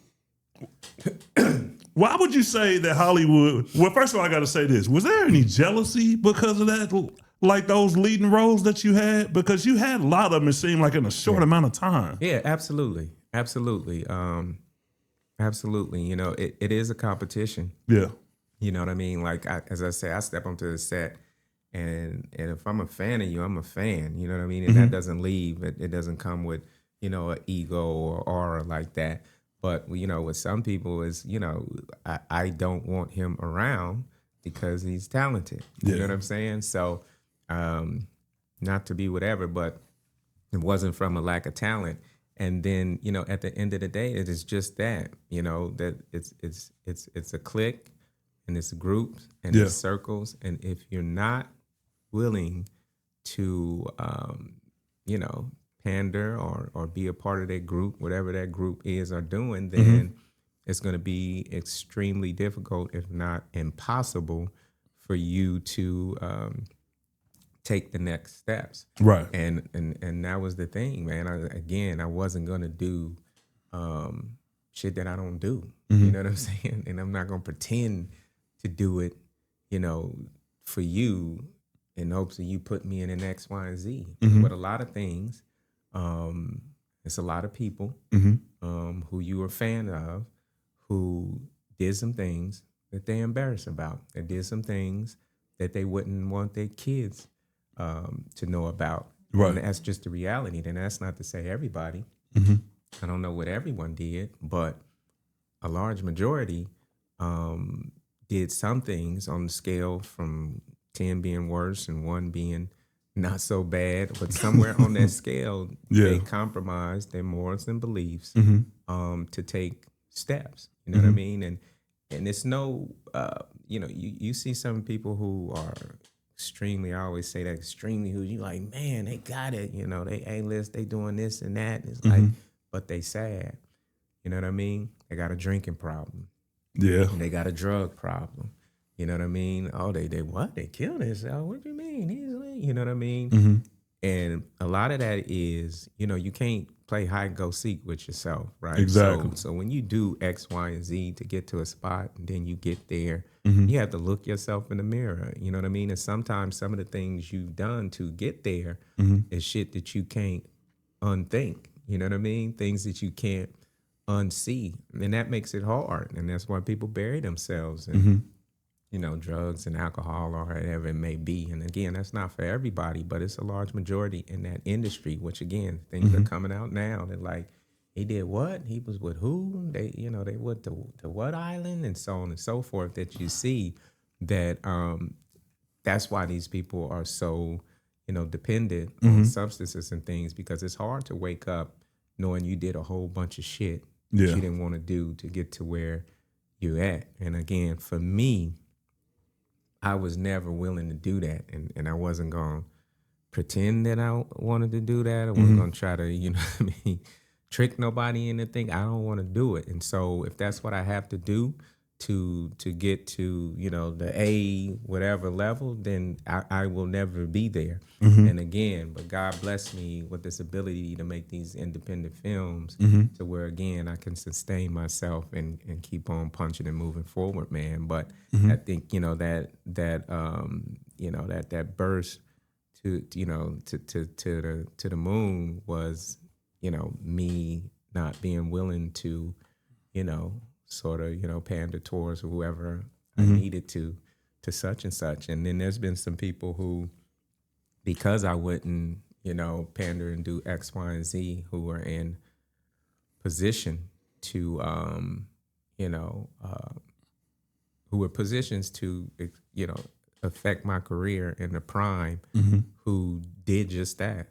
why would you say that Hollywood, well, first of all, I got to say this. Was there any jealousy because of that? Like those leading roles that you had? Because you had a lot of them, it seemed like in a short amount of time. Yeah, absolutely. Absolutely. Absolutely. You know, it is a competition. Yeah. You know what I mean? Like, as I say, I step onto the set and if I'm a fan of you, I'm a fan. You know what I mean? And that doesn't leave. It doesn't come with, you know, an ego or aura like that. But, you know, with some people is, you know, I don't want him around because he's talented. You know what I'm saying? So, not to be whatever, but it wasn't from a lack of talent. And then, you know, at the end of the day, it is just that, you know, that it's a clique and it's groups and it's circles. And if you're not willing to, you know, pander or be a part of that group, whatever that group is or doing, then it's going to be extremely difficult, if not impossible, for you to take the next steps. Right. And that was the thing, man. I wasn't going to do shit that I don't do. You know what I'm saying? And I'm not going to pretend to do it, you know, for you in hopes of you put me in an X, Y, and Z. But a lot of things, it's a lot of people who you are a fan of who did some things that they're embarrassed about. They did some things that they wouldn't want their kids to know about. Right. And that's just the reality. And that's not to say everybody. I don't know what everyone did, but a large majority did some things on the scale from 10 being worse and 1 being not so bad, but somewhere on that scale, they compromised their morals and beliefs to take steps. You know what I mean? And it's no, you know, you see some people who are extremely, I always say that, extremely, who you like, man, they got it. You know, they A-list, they doing this and that. And it's like, but they sad. You know what I mean? They got a drinking problem. Yeah. And they got a drug problem. You know what I mean? Oh, they what? They killed himself. What do you mean? You know what I mean? And a lot of that is, you know, you can't play hide and go seek with yourself, right? Exactly. So when you do X, Y, and Z to get to a spot, and then you get there, you have to look yourself in the mirror. You know what I mean? And sometimes some of the things you've done to get there is shit that you can't unthink. You know what I mean? Things that you can't unsee, and that makes it hard. And that's why people bury themselves in, you know, drugs and alcohol or whatever it may be. And again, that's not for everybody, but it's a large majority in that industry, which again, things are coming out now that like, he did what? He was with who? They, you know, they went to what island and so on and so forth, that you see that that's why these people are so, you know, dependent on substances and things, because it's hard to wake up knowing you did a whole bunch of shit that you didn't want to do to get to where you're at. And again, for me, I was never willing to do that. And I wasn't going to pretend that I wanted to do that. I wasn't going to try to, you know what I mean, trick nobody into thinking I don't want to do it. And so if that's what I have to do to get to, you know, the A whatever level, then I will never be there. And again, but God bless me with this ability to make these independent films to where, again, I can sustain myself and keep on punching and moving forward, man. But I think, you know, that you know, that burst to, you know, to the moon was, you know, me not being willing to, you know, sort of, you know, pander towards whoever I needed to such and such. And then there's been some people who, because I wouldn't, you know, pander and do X, Y, and Z, who were in position to, you know, who were positions to, you know, affect my career in the prime who did just that.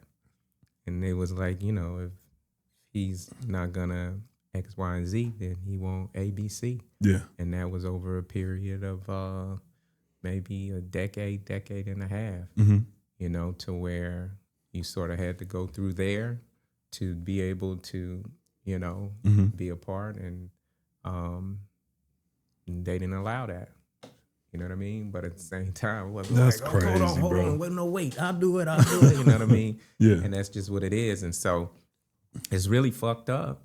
And it was like, you know, if he's not gonna X, Y, and Z, then he won't ABC. Yeah. And that was over a period of maybe a decade and a half, you know, to where you sort of had to go through there to be able to, you know, be a part. And they didn't allow that. You know what I mean? But at the same time, it wasn't that's like, crazy, hold bro. on, wait, no, wait, I'll do it. You know what I mean? Yeah. And that's just what it is. And so it's really fucked up.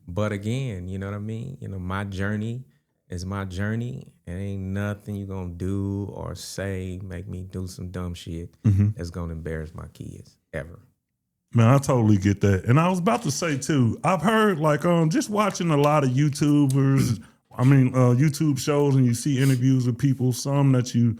But again, you know what I mean? You know, my journey is my journey. And ain't nothing you gonna do or say make me do some dumb shit that's gonna embarrass my kids ever. Man, I totally get that. And I was about to say too, I've heard like just watching a lot of YouTubers, YouTube shows, and you see interviews with people, some that you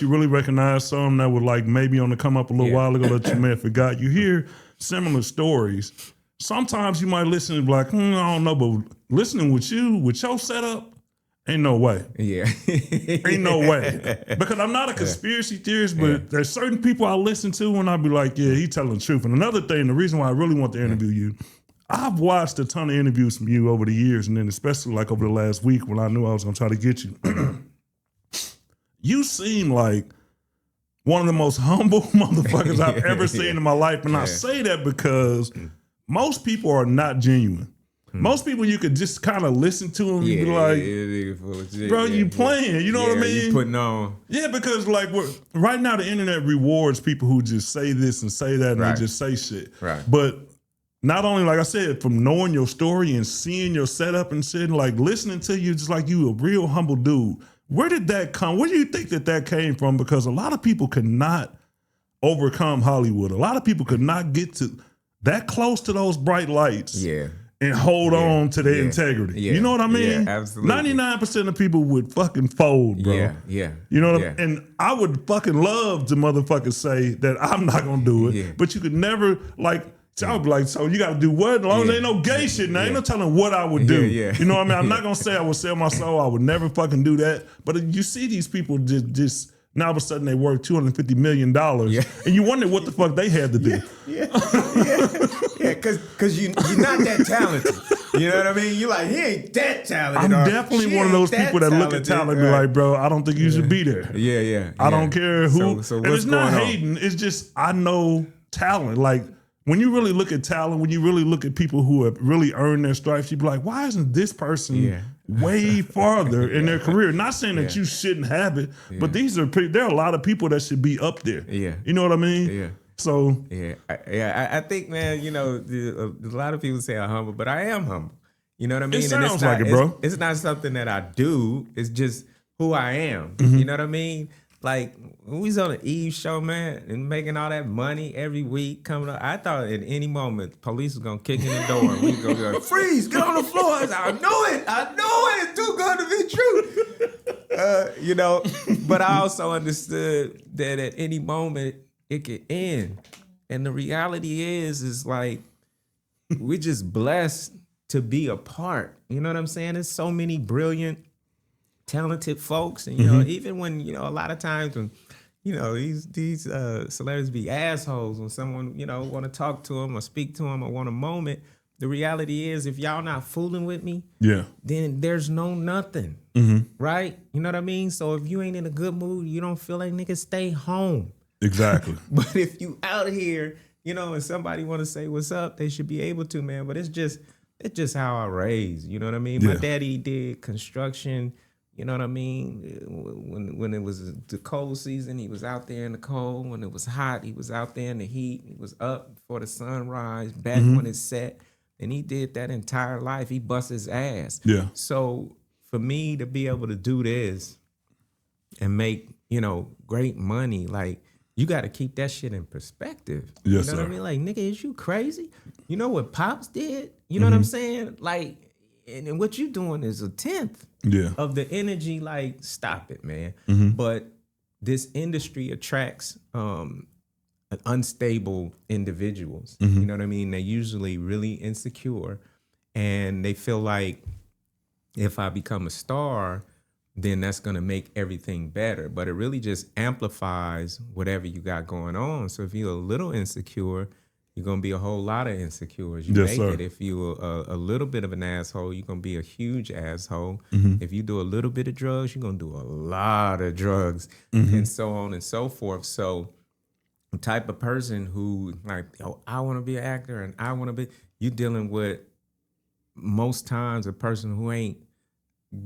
really recognize, some that were like maybe on the come up a little while ago that you may have forgot. You hear similar stories. Sometimes you might listen and be like, I don't know, but listening with your setup, ain't no way. Yeah. Ain't no way. Because I'm not a conspiracy theorist, but there's certain people I listen to and I'll be like, yeah, he telling the truth. And another thing, the reason why I really want to interview you, I've watched a ton of interviews from you over the years, and then especially like over the last week when I knew I was going to try to get you. You seem like one of the most humble motherfuckers I've ever seen in my life. And I say that because most people are not genuine. Most people you could just kind of listen to them and be like, bro, you playing, you know what I mean? You putting on. Yeah, because like right now the internet rewards people who just say this and say that and they just say shit. Right. But not only, like I said, from knowing your story and seeing your setup and shit, like listening to you, just like you a real humble dude. Where did that come? Where do you think that came from? Because a lot of people could not overcome Hollywood. A lot of people could not get to that close to those bright lights. Yeah. And hold on to their integrity. Yeah. You know what I mean? Yeah, absolutely. 99% of people would fucking fold, bro. Yeah. You know what I mean? And I would fucking love to motherfucking say that I'm not gonna do it. Yeah. But you could never, like, so I would be like, so you gotta do what? As long as there ain't no gay shit, now ain't no telling what I would do. You know what I mean? I'm not gonna say I would sell my soul. I would never fucking do that. But you see these people just now all of a sudden they worth $250 million. And you wonder what the fuck they had to do. Because you're not that talented. You know what I mean? You're like, he ain't that talented. I'm definitely one of those people that look at talent and be like, bro, I don't think you should be there. I don't care who. So and what's it's not going on? hating. It's just, I know talent. Like, when you really look at talent, when you really look at people who have really earned their stripes, you be like, why isn't this person way farther in their career? Not saying that you shouldn't have it, but there are a lot of people that should be up there. You know what I mean? So I think, man, you know, a lot of people say I'm humble, but I am humble. You know what I mean? It sounds like it, bro. It's not something that I do. It's just who I am. You know what I mean? Like, when we was on the Eve show, man, and making all that money every week coming up, I thought at any moment police was gonna kick in the door and we was gonna go, freeze, get on the floor. I knew it. It's too good to be true. You know, but I also understood that at any moment it could end. And the reality is like, we're just blessed to be a part. You know what I'm saying? There's so many brilliant, talented folks, and you know, even when, you know, a lot of times when, you know, these celebrities be assholes when someone, you know, want to talk to them or speak to them or want a moment, the reality is if y'all not fooling with me, then there's no nothing, right? You know what I mean? So if you ain't in a good mood, you don't feel like, nigga, stay home. Exactly. But if you out here, you know, and somebody want to say what's up, they should be able to, man. But it's just how I raised. You know what I mean? My daddy did construction. You know what I mean? When it was the cold season, he was out there in the cold. When it was hot, he was out there in the heat. He was up before the sunrise, back when it set. And he did that entire life. He bust his ass. So for me to be able to do this and make, you know, great money, like, you got to keep that shit in perspective. You know what I mean? Like, nigga, is you crazy? You know what Pops did? You know what I'm saying? Like, and what you doing is a 10th of the energy. Like, stop it, man. But this industry attracts unstable individuals. You know what I mean? They're usually really insecure, and they feel like if I become a star, then that's going to make everything better. But it really just amplifies whatever you got going on. So if you're a little insecure, you're going to be a whole lot of insecure as you Yes, make sir. it. If you're a little bit of an asshole, you're going to be a huge asshole. Mm-hmm. If you do a little bit of drugs, you're going to do a lot of drugs, and so on and so forth. So the type of person who like, oh, I want to be an actor and I want to be, you dealing with most times a person who ain't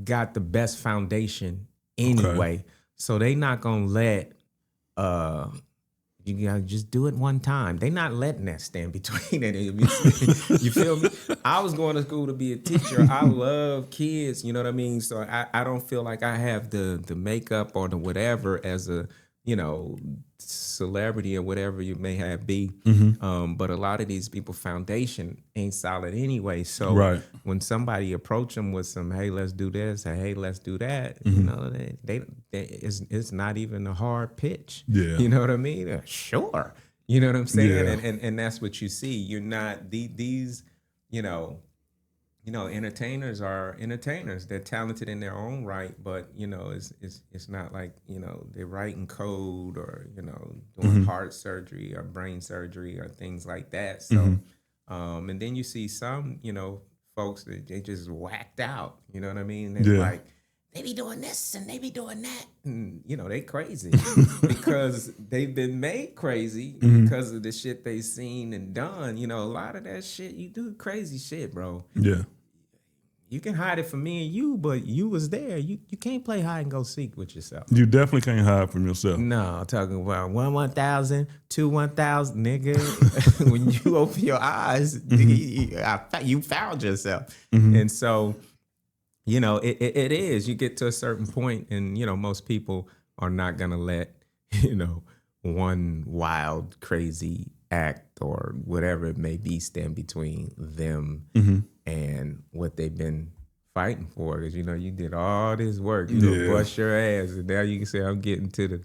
got the best foundation anyway. So they not gonna let you gotta just do it one time. They not letting that stand between it. You feel me? I was going to school to be a teacher. I love kids, you know what I mean? So I don't feel like I have the makeup or the whatever as a, you know, celebrity or whatever you may have be. But a lot of these people foundation ain't solid anyway. So Right. when somebody approach them with some, hey, let's do this, or hey, let's do that, you know, it's not even a hard pitch. Yeah. You know what I mean? Sure. You know what I'm saying? Yeah. And that's what you see. You're not these, you know, entertainers are entertainers. They're talented in their own right, but you know, it's not like, you know, they're writing code or, you know, doing heart surgery or brain surgery or things like that. So, and then you see some, you know, folks that they just whacked out. You know what I mean? They're like, they be doing this and they be doing that, and you know, they crazy because they've been made crazy because of the shit they seen and done. You know, a lot of that shit, you do crazy shit, bro. Yeah. You can hide it from me and you, but you was there. You can't play hide and go seek with yourself. You definitely can't hide from yourself. No, I'm talking about 1,000, 1,000, nigga. When you open your eyes, you found yourself. And so, you know, it is. You get to a certain point and, you know, most people are not going to let, you know, one wild, crazy act or whatever it may be stand between them and what they've been fighting for. Because, you know, you did all this work. You bust your ass. And now you can say, I'm getting to the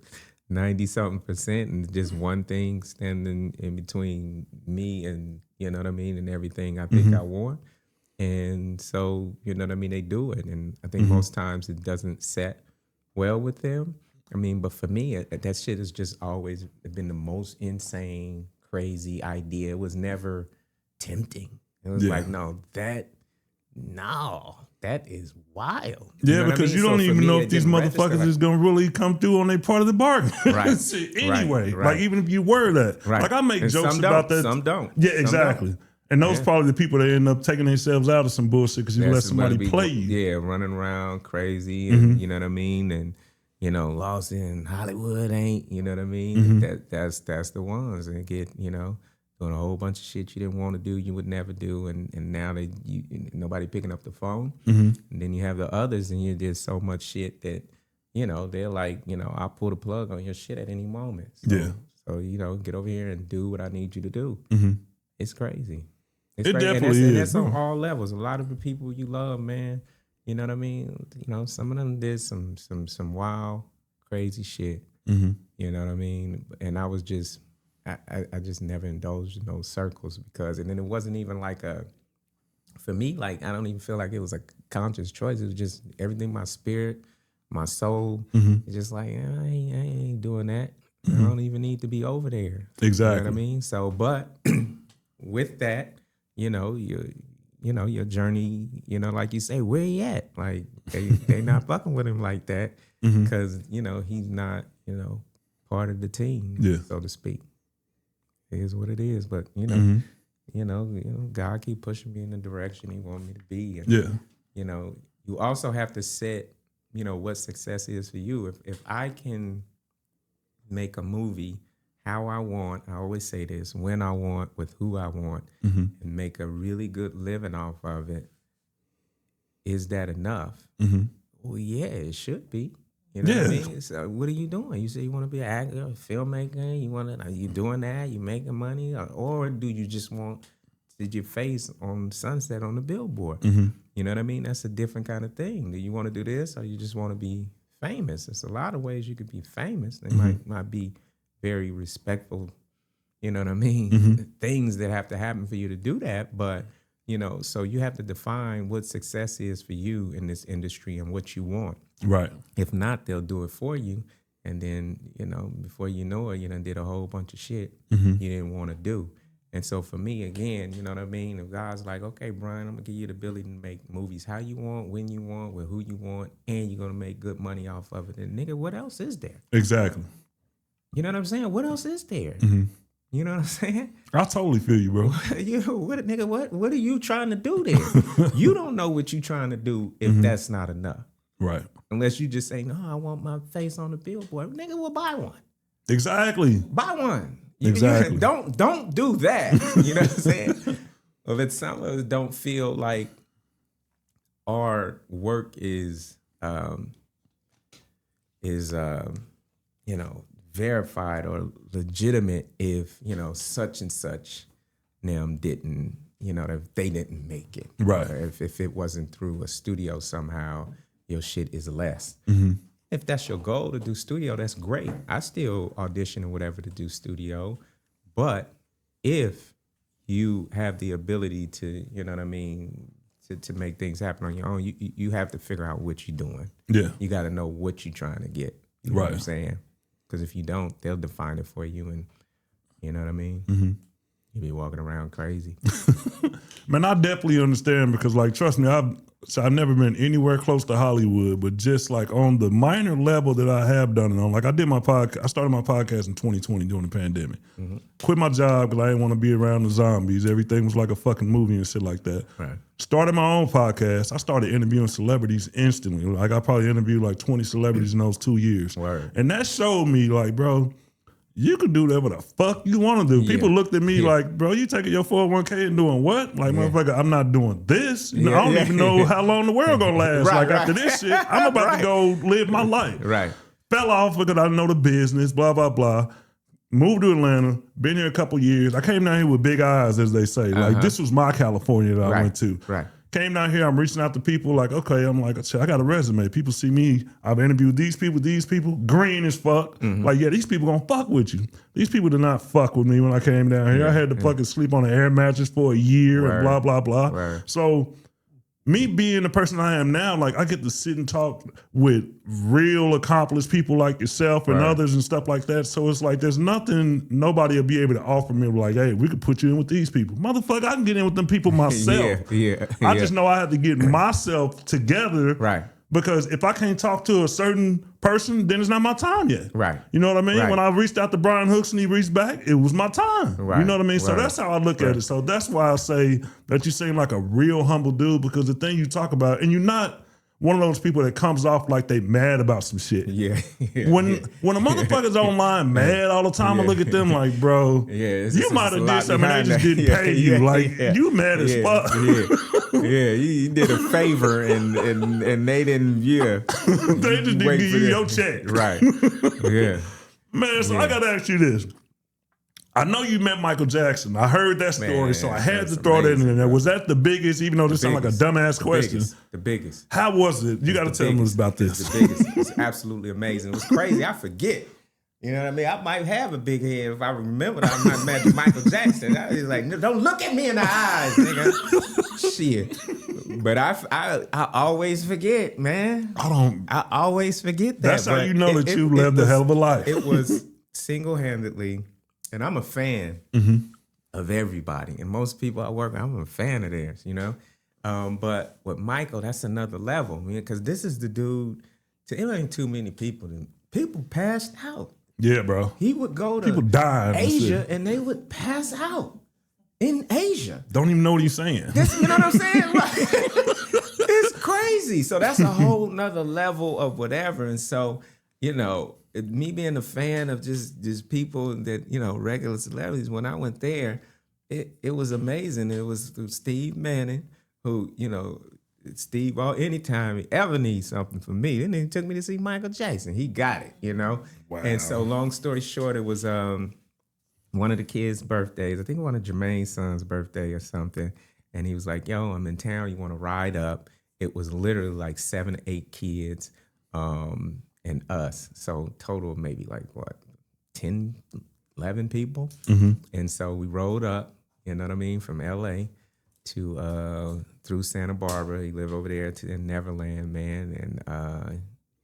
90-something% and just one thing standing in between me and, you know what I mean, and everything I think I want. And so, you know what I mean, they do it. And I think most times it doesn't set well with them. I mean, but for me, that shit has just always been the most insane, crazy idea. It was never tempting. It was like, that is wild. Yeah, you know because I mean? you don't So for even me, know it if these didn't register motherfuckers like- is gonna really come through on their part of the bargain. Right. Anyway, Right. like even if you were that, Right. like I make And jokes some about don't. that. Some don't. Yeah, Some exactly. don't. And those probably the people that end up taking themselves out of some bullshit because you let That's somebody what play you. Yeah, running around crazy, and you know what I mean, and you know, lost in Hollywood ain't, you know what I mean. That's the ones that get, you know, doing a whole bunch of shit you didn't want to do, you would never do, and now nobody picking up the phone, and then you have the others, and you did so much shit that, you know, they're like, you know, I'll pull the plug on your shit at any moment. So, so you know, get over here and do what I need you to do. It's crazy. It's It crazy. definitely and is, that's on bro. all levels. A lot of the people you love, man, you know what I mean? You know, some of them did some wild, crazy shit. You know what I mean? And I was just, I just never indulged in those circles because, and then it wasn't even like for me, like, I don't even feel like it was a conscious choice. It was just everything, my spirit, my soul. It's just like, I ain't doing that. I don't even need to be over there. Exactly. You know what I mean? So, but with that, you know, your journey, you know, like you say, where he at? Like they not fucking with him like that because, you know, he's not, you know, part of the team, so to speak. It is what it is. But, you know, God keep pushing me in the direction he want me to be. And, you know, you also have to set, you know, what success is for you. If I can make a movie how I want, I always say this, when I want, with who I want, and make a really good living off of it, is that enough? Well, yeah, it should be. You know what I mean? So what are you doing? You say you want to be an actor, a filmmaker, are you doing that? You making money? Or do you just want your face on Sunset on the billboard? You know what I mean? That's a different kind of thing. Do you want to do this or you just want to be famous? There's a lot of ways you could be famous. They might be very respectful, you know what I mean? Things that have to happen for you to do that. But, you know, so you have to define what success is for you in this industry and what you want. Right. If not, they'll do it for you. And then, you know, before you know it, you done did a whole bunch of shit you didn't want to do. And so for me, again, you know what I mean? If God's like, okay, Brian, I'm going to give you the ability to make movies how you want, when you want, with who you want, and you're going to make good money off of it. And nigga, what else is there? Exactly. You know what I'm saying? What else is there? You know what I'm saying? I totally feel you, bro. You know, what are you trying to do there? You don't know what you're trying to do if that's not enough. Right. Unless you just say, no, I want my face on the billboard. Nigga, well, buy one. Exactly. Buy one. Exactly. Don't do that. You know what I'm saying? But some of us don't feel like our work is you know, verified or legitimate if, you know, such and such them didn't, you know, if they didn't make it. Right. Or if it wasn't through a studio somehow, your shit is less. If that's your goal to do studio, that's great. I still audition or whatever to do studio. But if you have the ability to, you know what I mean, to make things happen on your own, you have to figure out what you're doing. Yeah. You got to know what you're trying to get. You know what I'm Right. saying? Because if you don't, they'll define it for you. And you know what I mean? You'll be walking around crazy. Man, I definitely understand because, like, trust me, I've never been anywhere close to Hollywood, but just like on the minor level that I have done it on, like I did my podcast, I started my podcast in 2020 during the pandemic. Quit my job because I didn't want to be around the zombies. Everything was like a fucking movie and shit like that. Right. Started my own podcast. I started interviewing celebrities instantly. Like I probably interviewed like 20 celebrities in those 2 years. Word. And that showed me like, bro, you could do whatever the fuck you want to do. People looked at me like, bro, you taking your 401k and doing what? Like, motherfucker, I'm not doing this. You know, I don't even know how long the world gonna last. After this shit, I'm about to go live my life. Right. Fell off because I know the business, blah, blah, blah. Moved to Atlanta, been here a couple years. I came down here with big eyes, as they say. Like, this was my California that I went to. Right. Came down here, I'm reaching out to people like, okay, I'm like, I got a resume. People see me. I've interviewed these people, green as fuck. Like, yeah, these people gonna fuck with you. These people did not fuck with me when I came down here. I had to fucking sleep on an air mattress for a year and blah, blah, blah. So me being the person I am now, like I get to sit and talk with real accomplished people like yourself and others and stuff like that. So it's like there's nothing nobody will be able to offer me like, hey, we could put you in with these people. Motherfucker, I can get in with them people myself. I just know I have to get myself together. Right. Because if I can't talk to a certain person, then it's not my time yet. Right. You know what I mean? Right. When I reached out to Brian Hooks and he reached back, it was my time. Right. You know what I mean? So Right. that's how I look at it. So that's why I say that you seem like a real humble dude because the thing you talk about, and you're not one of those people that comes off like they mad about some shit. When a motherfucker's online mad all the time, I look at them like, bro, you might have did something they just didn't pay you. Like, you mad as fuck. You did a favor and they didn't, they just didn't give you your check. Right. Man, so I got to ask you this. I know you met Michael Jackson. I heard that story, so I had to throw that in there. Was that the biggest, even though this sounds like a dumbass question? The biggest. How was it? You got to tell me about this. It's the biggest. It's absolutely amazing. It was crazy. I forget. You know what I mean? I might have a big head if I remember that I might met Michael Jackson. I was like, don't look at me in the eyes, nigga. Shit. But I always forget, man. I always forget that. That's how you know that you lived a hell of a life. It was single-handedly, and I'm a fan of everybody. And most people I work with, I'm a fan of theirs, you know? But with Michael, that's another level, man, because this is the dude, it ain't too many people. People passed out. Yeah, bro. He would go to people dying Asia and they would pass out in Asia. Don't even know what he's saying. You know what I'm saying? Like, it's crazy. So that's a whole nother level of whatever. And so, you know, me being a fan of just people that, you know, regular celebrities, when I went there, it was amazing. It was through Steve Manning, who, you know, Steve, anytime he ever needs something from me, then he took me to see Michael Jackson. He got it, you know? Wow. And so long story short, it was one of the kids' birthdays. I think one of Jermaine's son's birthday or something. And he was like, yo, I'm in town. You want to ride up? It was literally like 7 to 8 kids and us. So total maybe like, 10, 11 people? And so we rode up, you know what I mean, from L.A. to through Santa Barbara. He lived over there in Neverland, man, and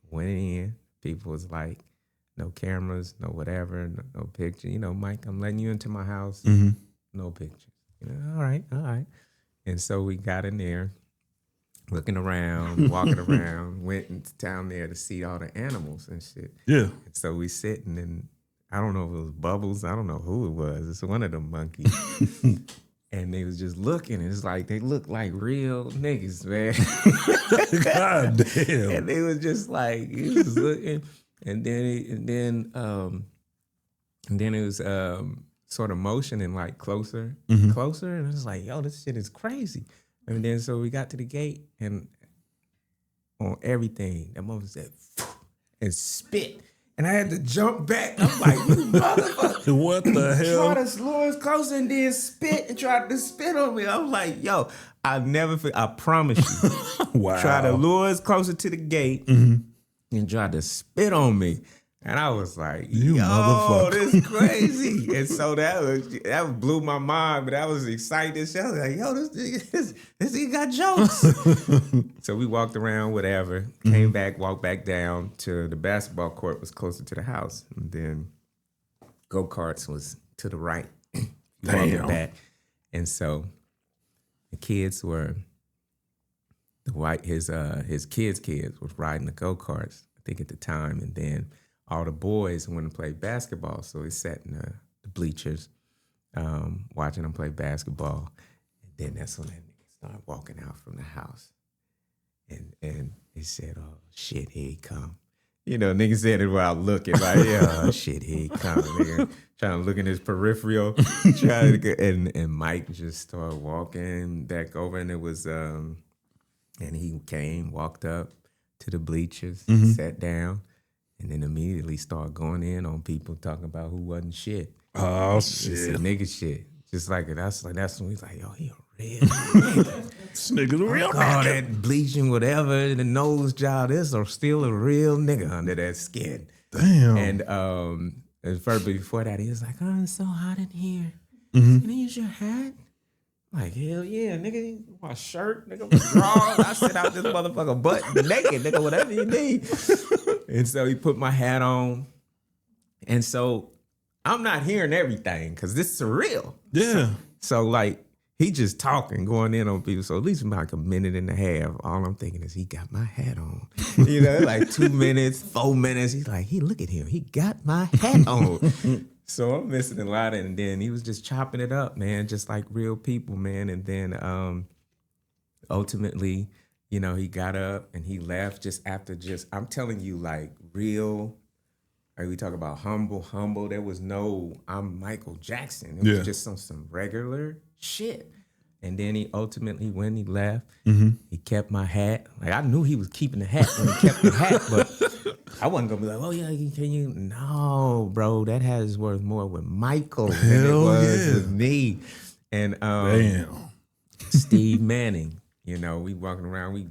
went in. People was like, no cameras, no whatever, no picture. You know, Mike, I'm letting you into my house. No pictures. You know, all right. And so we got in there, looking around, walking around, went into town there to see all the animals and shit. Yeah. And so we sitting and I don't know if it was Bubbles. I don't know who it was. It's one of them monkeys. And they was just looking. And it's like, they look like real niggas, man. God damn. And they was just like, he was looking. And then it was sort of motioning like closer, closer. And it's like, yo, this shit is crazy. And then so we got to the gate and on everything, that mother said, and spit. And I had to jump back. I'm like, you motherfucker. What the hell? Try to lure us closer and then spit and try to spit on me. I'm like, yo, I promise you. Wow. Try to lure us closer to the gate and try to spit on me. And I was like, You yo, motherfucker. this is crazy. And so that blew my mind, but I was excited. I was like, yo, this nigga got jokes. So we walked around, whatever, came back, walked back down to the basketball court was closer to the house. And then go-karts was to the right. Walking back. And so the kids were, his kids was riding the go-karts, I think at the time. And then all the boys wanted to play basketball, so they sat in the bleachers watching them play basketball. And then that's when that nigga started walking out from the house. And he said, oh, shit, here he come. You know, nigga said it while looking, like, yeah, oh, shit, here he come. Nigga, trying to look in his peripheral. And Mike just started walking back over, and it was, and he walked up to the bleachers, sat down, and then immediately started going in on people talking about who wasn't shit. Oh, It's shit. nigga shit. Just like that's when he's like, yo, he a real nigga. This nigga's a real All nigga. that bleaching, whatever, the nose job, this are still a real nigga under that skin. Damn. And first before that, he was like, oh, it's so hot in here. Can I use your hat? Like, hell yeah, nigga, my shirt, nigga, my drawers. I sit out this motherfucker butt naked, nigga, whatever you need. And so he put my hat on. And so I'm not hearing everything because this is surreal. Yeah. So like, he just talking, going in on people. So at least like a minute and a half, all I'm thinking is he got my hat on. You know, like 2 minutes, 4 minutes. He's like, look at him. He got my hat on. So I'm missing a lot. And then he was just chopping it up, man, just like real people, man. And then ultimately, you know, he got up and he left just after I'm telling you, like real, like we talk about humble. There was no, I'm Michael Jackson. It was just some regular shit. And then he ultimately, when he left, he kept my hat. Like I knew he was keeping the hat when he kept the hat, but I wasn't gonna be like, oh yeah, can you? No, bro, that hat is worth more with Michael than it was with me. And Damn. Steve Manning, you know, we walking around, we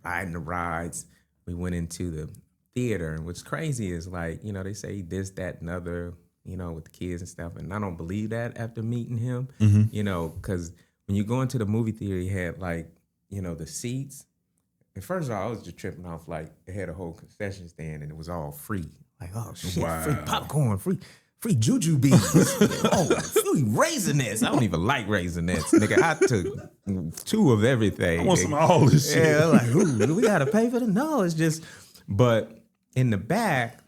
riding the rides. We went into the theater, and what's crazy is like, you know, they say this, that, and other, you know, with the kids and stuff, and I don't believe that after meeting him, you know, because when you go into the movie theater, he had like, you know, the seats. And first of all, I was just tripping off, like, they had a whole concession stand and it was all free. Like, oh shit, free popcorn, free juju beans. Oh, free Raisinets. I don't even like Raisinets. Nigga, I took 2 of everything. I want some of all this shit. Yeah, like, ooh, do we gotta pay for them? No, it's just, but in the back,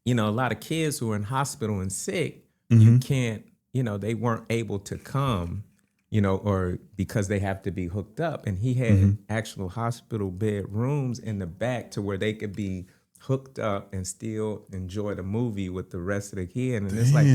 you know, a lot of kids who are in hospital and sick, you can't, you know, they weren't able to come, you know, or because they have to be hooked up. And he had actual hospital bed rooms in the back to where they could be hooked up and still enjoy the movie with the rest of the kid. And it's like,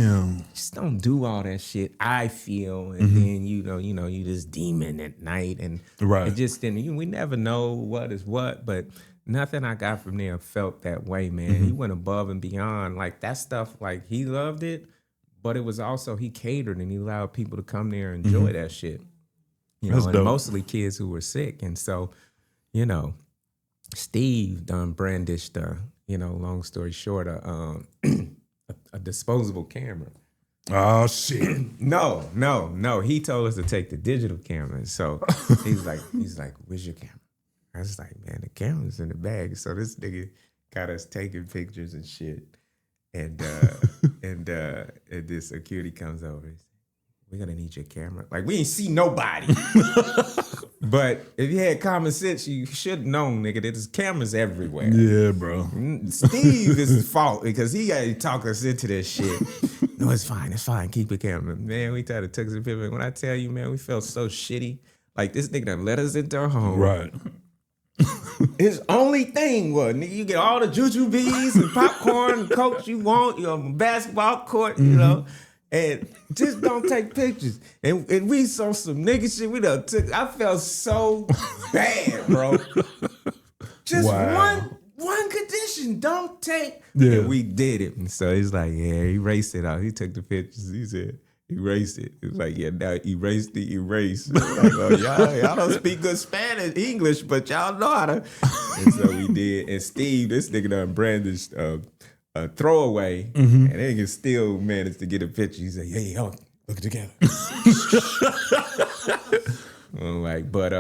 just don't do all that shit, I feel. And then, you know, you just demon at night. And it just didn't, we never know what is what, but nothing I got from there felt that way, man. He went above and beyond. Like that stuff, like he loved it, but it was also, he catered and he allowed people to come there and enjoy that shit. You know, and mostly kids who were sick. And so, you know, Steve done brandished, you know, long story short, a disposable camera. Oh shit. No. He told us to take the digital camera. So he's like, where's your camera? I was like, man, the camera's in the bag. So this nigga got us taking pictures and shit. And and this security comes over. He's like, we're gonna need your camera. Like, we ain't see nobody. But if you had common sense, you should have known, nigga, that there's cameras everywhere. Yeah, bro. Steve is his fault because he got to talk us into this shit. No, it's fine. Keep the camera. Man, we tried to take some pictures. When I tell you, man, we felt so shitty. Like, this nigga done let us into our home. Right. His only thing was, nigga, you get all the jujubes and popcorn and Coke you want, your basketball court, you know, and just don't take pictures. And we saw some nigga shit. We done took. I felt so bad, bro. Just one condition, don't take. Yeah. And we did it. And so he's like, yeah, he erased it out. He took the pictures. He said, erased it. It was like, yeah, now erase the erase. Like, oh, y'all don't speak good Spanish, English, but y'all know how to. And so we did. And Steve, this nigga done brandished a throwaway, and they can still manage to get a picture. He said, hey, y'all look together. I'm like, but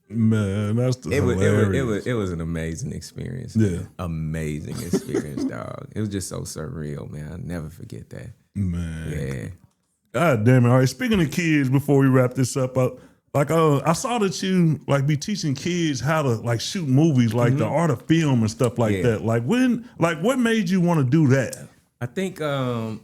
man, that's hilarious. It was an amazing experience. Yeah. Amazing experience, dog. It was just so surreal, man. I'll never forget that. Man. Yeah. God damn it. All right, speaking of kids, before we wrap this up, I saw that you like be teaching kids how to like shoot movies, like the art of film and stuff like that. Like what made you want to do that? I think, I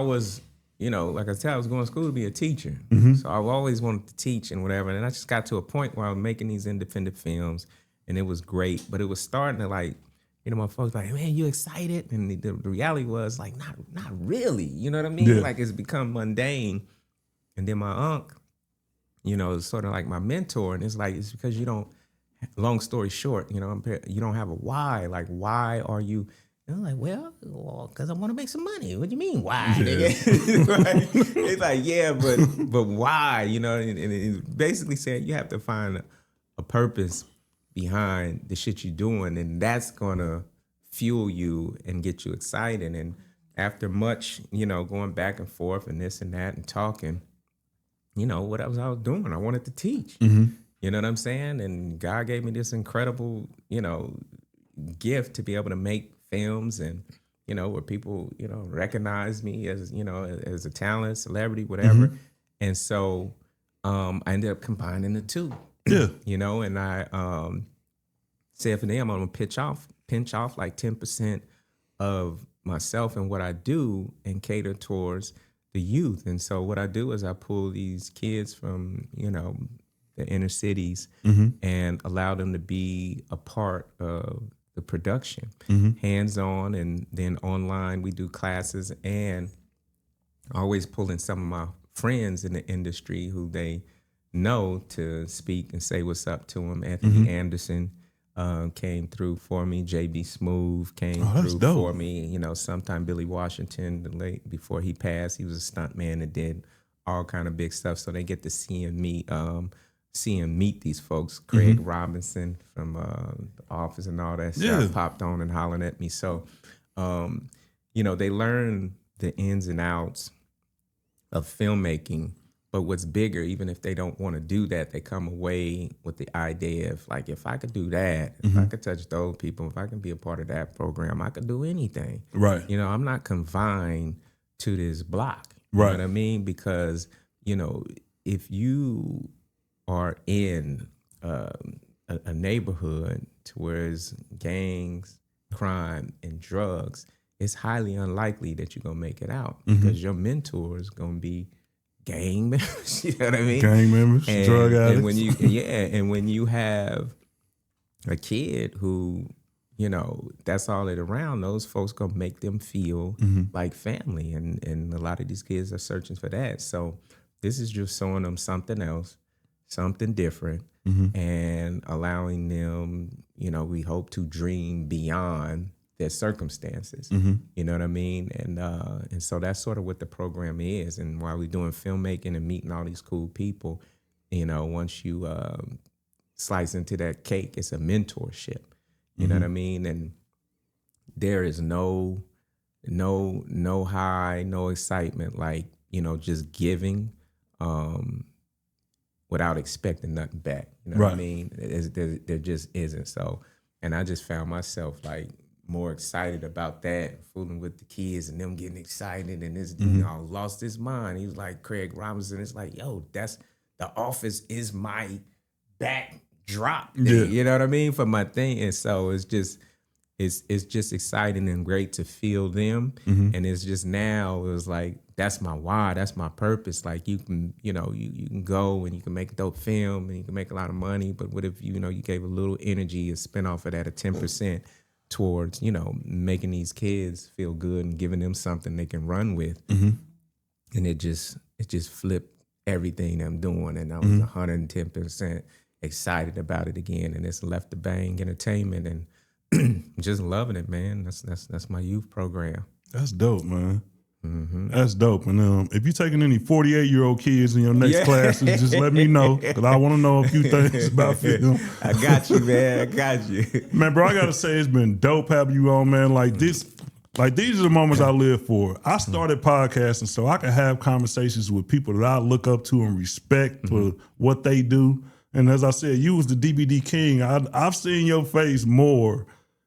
was, like I said, I was going to school to be a teacher. So I've always wanted to teach and whatever. And I just got to a point where I was making these independent films and it was great, but it was starting to like, my folks like, man, you excited? And the reality was like, not really. You know what I mean? Yeah. Like it's become mundane. And then my uncle, is sort of like my mentor. And it's like, it's because you don't, long story short, you don't have a why. Like, why are you? And I'm like, well, because I want to make some money. What do you mean, why? Yeah. It's like, yeah, but why? And it basically said you have to find a purpose behind the shit you're doing, and that's gonna fuel you and get you excited. And after much, going back and forth and this and that and talking, what else I was doing? I wanted to teach. You know what I'm saying? And God gave me this incredible, gift to be able to make films and, where people, recognize me as, as a talent, celebrity, whatever. And so I ended up combining the two. Yeah. And I said for them, I'm gonna pinch off like 10% of myself and what I do and cater towards the youth. And so what I do is I pull these kids from, the inner cities and allow them to be a part of the production, hands-on, and then online we do classes, and always pulling some of my friends in the industry who they know to speak and say what's up to them. Anthony Anderson came through for me. JB Smooth came through for me. Sometime Billy Washington, before he passed, he was a stunt man and did all kind of big stuff. So they get to see him meet these folks. Craig Robinson from The Office and all that stuff popped on and hollering at me. So, they learn the ins and outs of filmmaking. But what's bigger, even if they don't want to do that, they come away with the idea of like, if I could do that, if I could touch those people, if I can be a part of that program, I could do anything. Right. I'm not confined to this block. You know what I mean? Because, if you are in a neighborhood to where it's gangs, crime, and drugs, it's highly unlikely that you're going to make it out because your mentor is going to be gang members, you know what I mean? Gang members, drug addicts. And when you have a kid who, that's all it around, those folks gonna make them feel like family. And a lot of these kids are searching for that. So this is just showing them something else, something different, and allowing them, we hope to dream beyond their circumstances. You know what I mean? And so that's sort of what the program is. And while we're doing filmmaking and meeting all these cool people, once you slice into that cake, it's a mentorship. You know what I mean? And there is no high, no excitement like just giving without expecting nothing back. You know what I mean? There just isn't. So, and I just found myself like more excited about that, fooling with the kids and them getting excited. And this dude lost his mind. He was like, Craig Robinson. It's like, yo, that's The Office is my backdrop. Yeah. You know what I mean? For my thing. And so it's just exciting and great to feel them. And it's just now it was like, that's my why, that's my purpose. Like you can, you can go and you can make a dope film and you can make a lot of money, but what if, you gave a little energy and spent off of that, a 10% towards, making these kids feel good and giving them something they can run with. And it just flipped everything I'm doing. And I was 110% excited about it again. And it's Left the Bang Entertainment and just loving it, man. That's my youth program. That's dope, man. That's dope. And if you're taking any 48-year-old kids in your next classes, just let me know, because I want to know a few things about film. I got you, man. I got you. Man, bro, I got to say, it's been dope having you on, man. These are the moments I live for. I started podcasting so I can have conversations with people that I look up to and respect for what they do. And as I said, you was the DBD king. I've seen your face more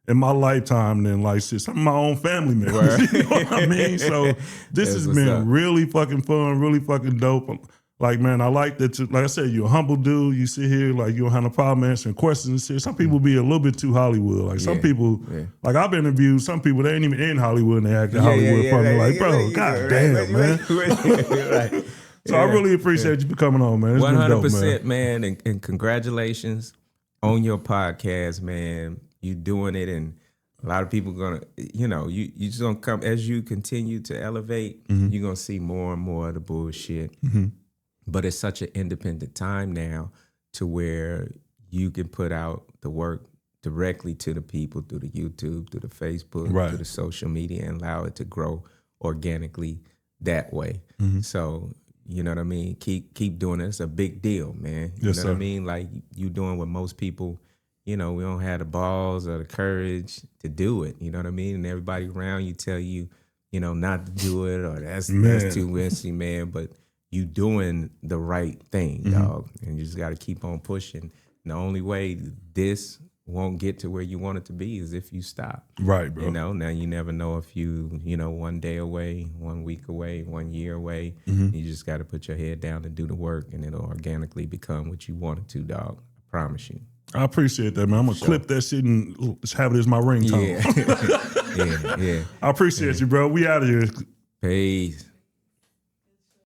in my lifetime than some of my own family members. You know what I mean? So this has been really fucking fun, really fucking dope. Like, man, I like that. Like I said, you're a humble dude. You sit here, like, you don't have no problem answering questions and shit. Some people be a little bit too Hollywood. Like, some people, like, I've interviewed some people, they ain't even in Hollywood and they act in Hollywood for me. Like, bro, goddamn, man. So I really appreciate you for coming on, man. It's 100%, been dope, man. And congratulations on your podcast, man. You doing it, and a lot of people gonna, you just gonna come as you continue to elevate. You're gonna see more and more of the bullshit. But it's such an independent time now to where you can put out the work directly to the people through the YouTube, through the Facebook, through the social media, and allow it to grow organically that way. So, you know what I mean? Keep doing it. It's a big deal, man. You know what I mean? Like, you doing what most people, we don't have the balls or the courage to do it. You know what I mean? And everybody around you tell you, not to do it, or that's too risky, man. But you doing the right thing, dog. And you just got to keep on pushing. And the only way this won't get to where you want it to be is if you stop. Right, bro. Now you never know if you, one day away, 1 week away, 1 year away. You just got to put your head down and do the work, and it'll organically become what you want it to, dog. I promise you. I appreciate that, man. I'm going to clip that shit and just have it as my ringtone. Yeah. I appreciate you, bro. We out of here. Peace.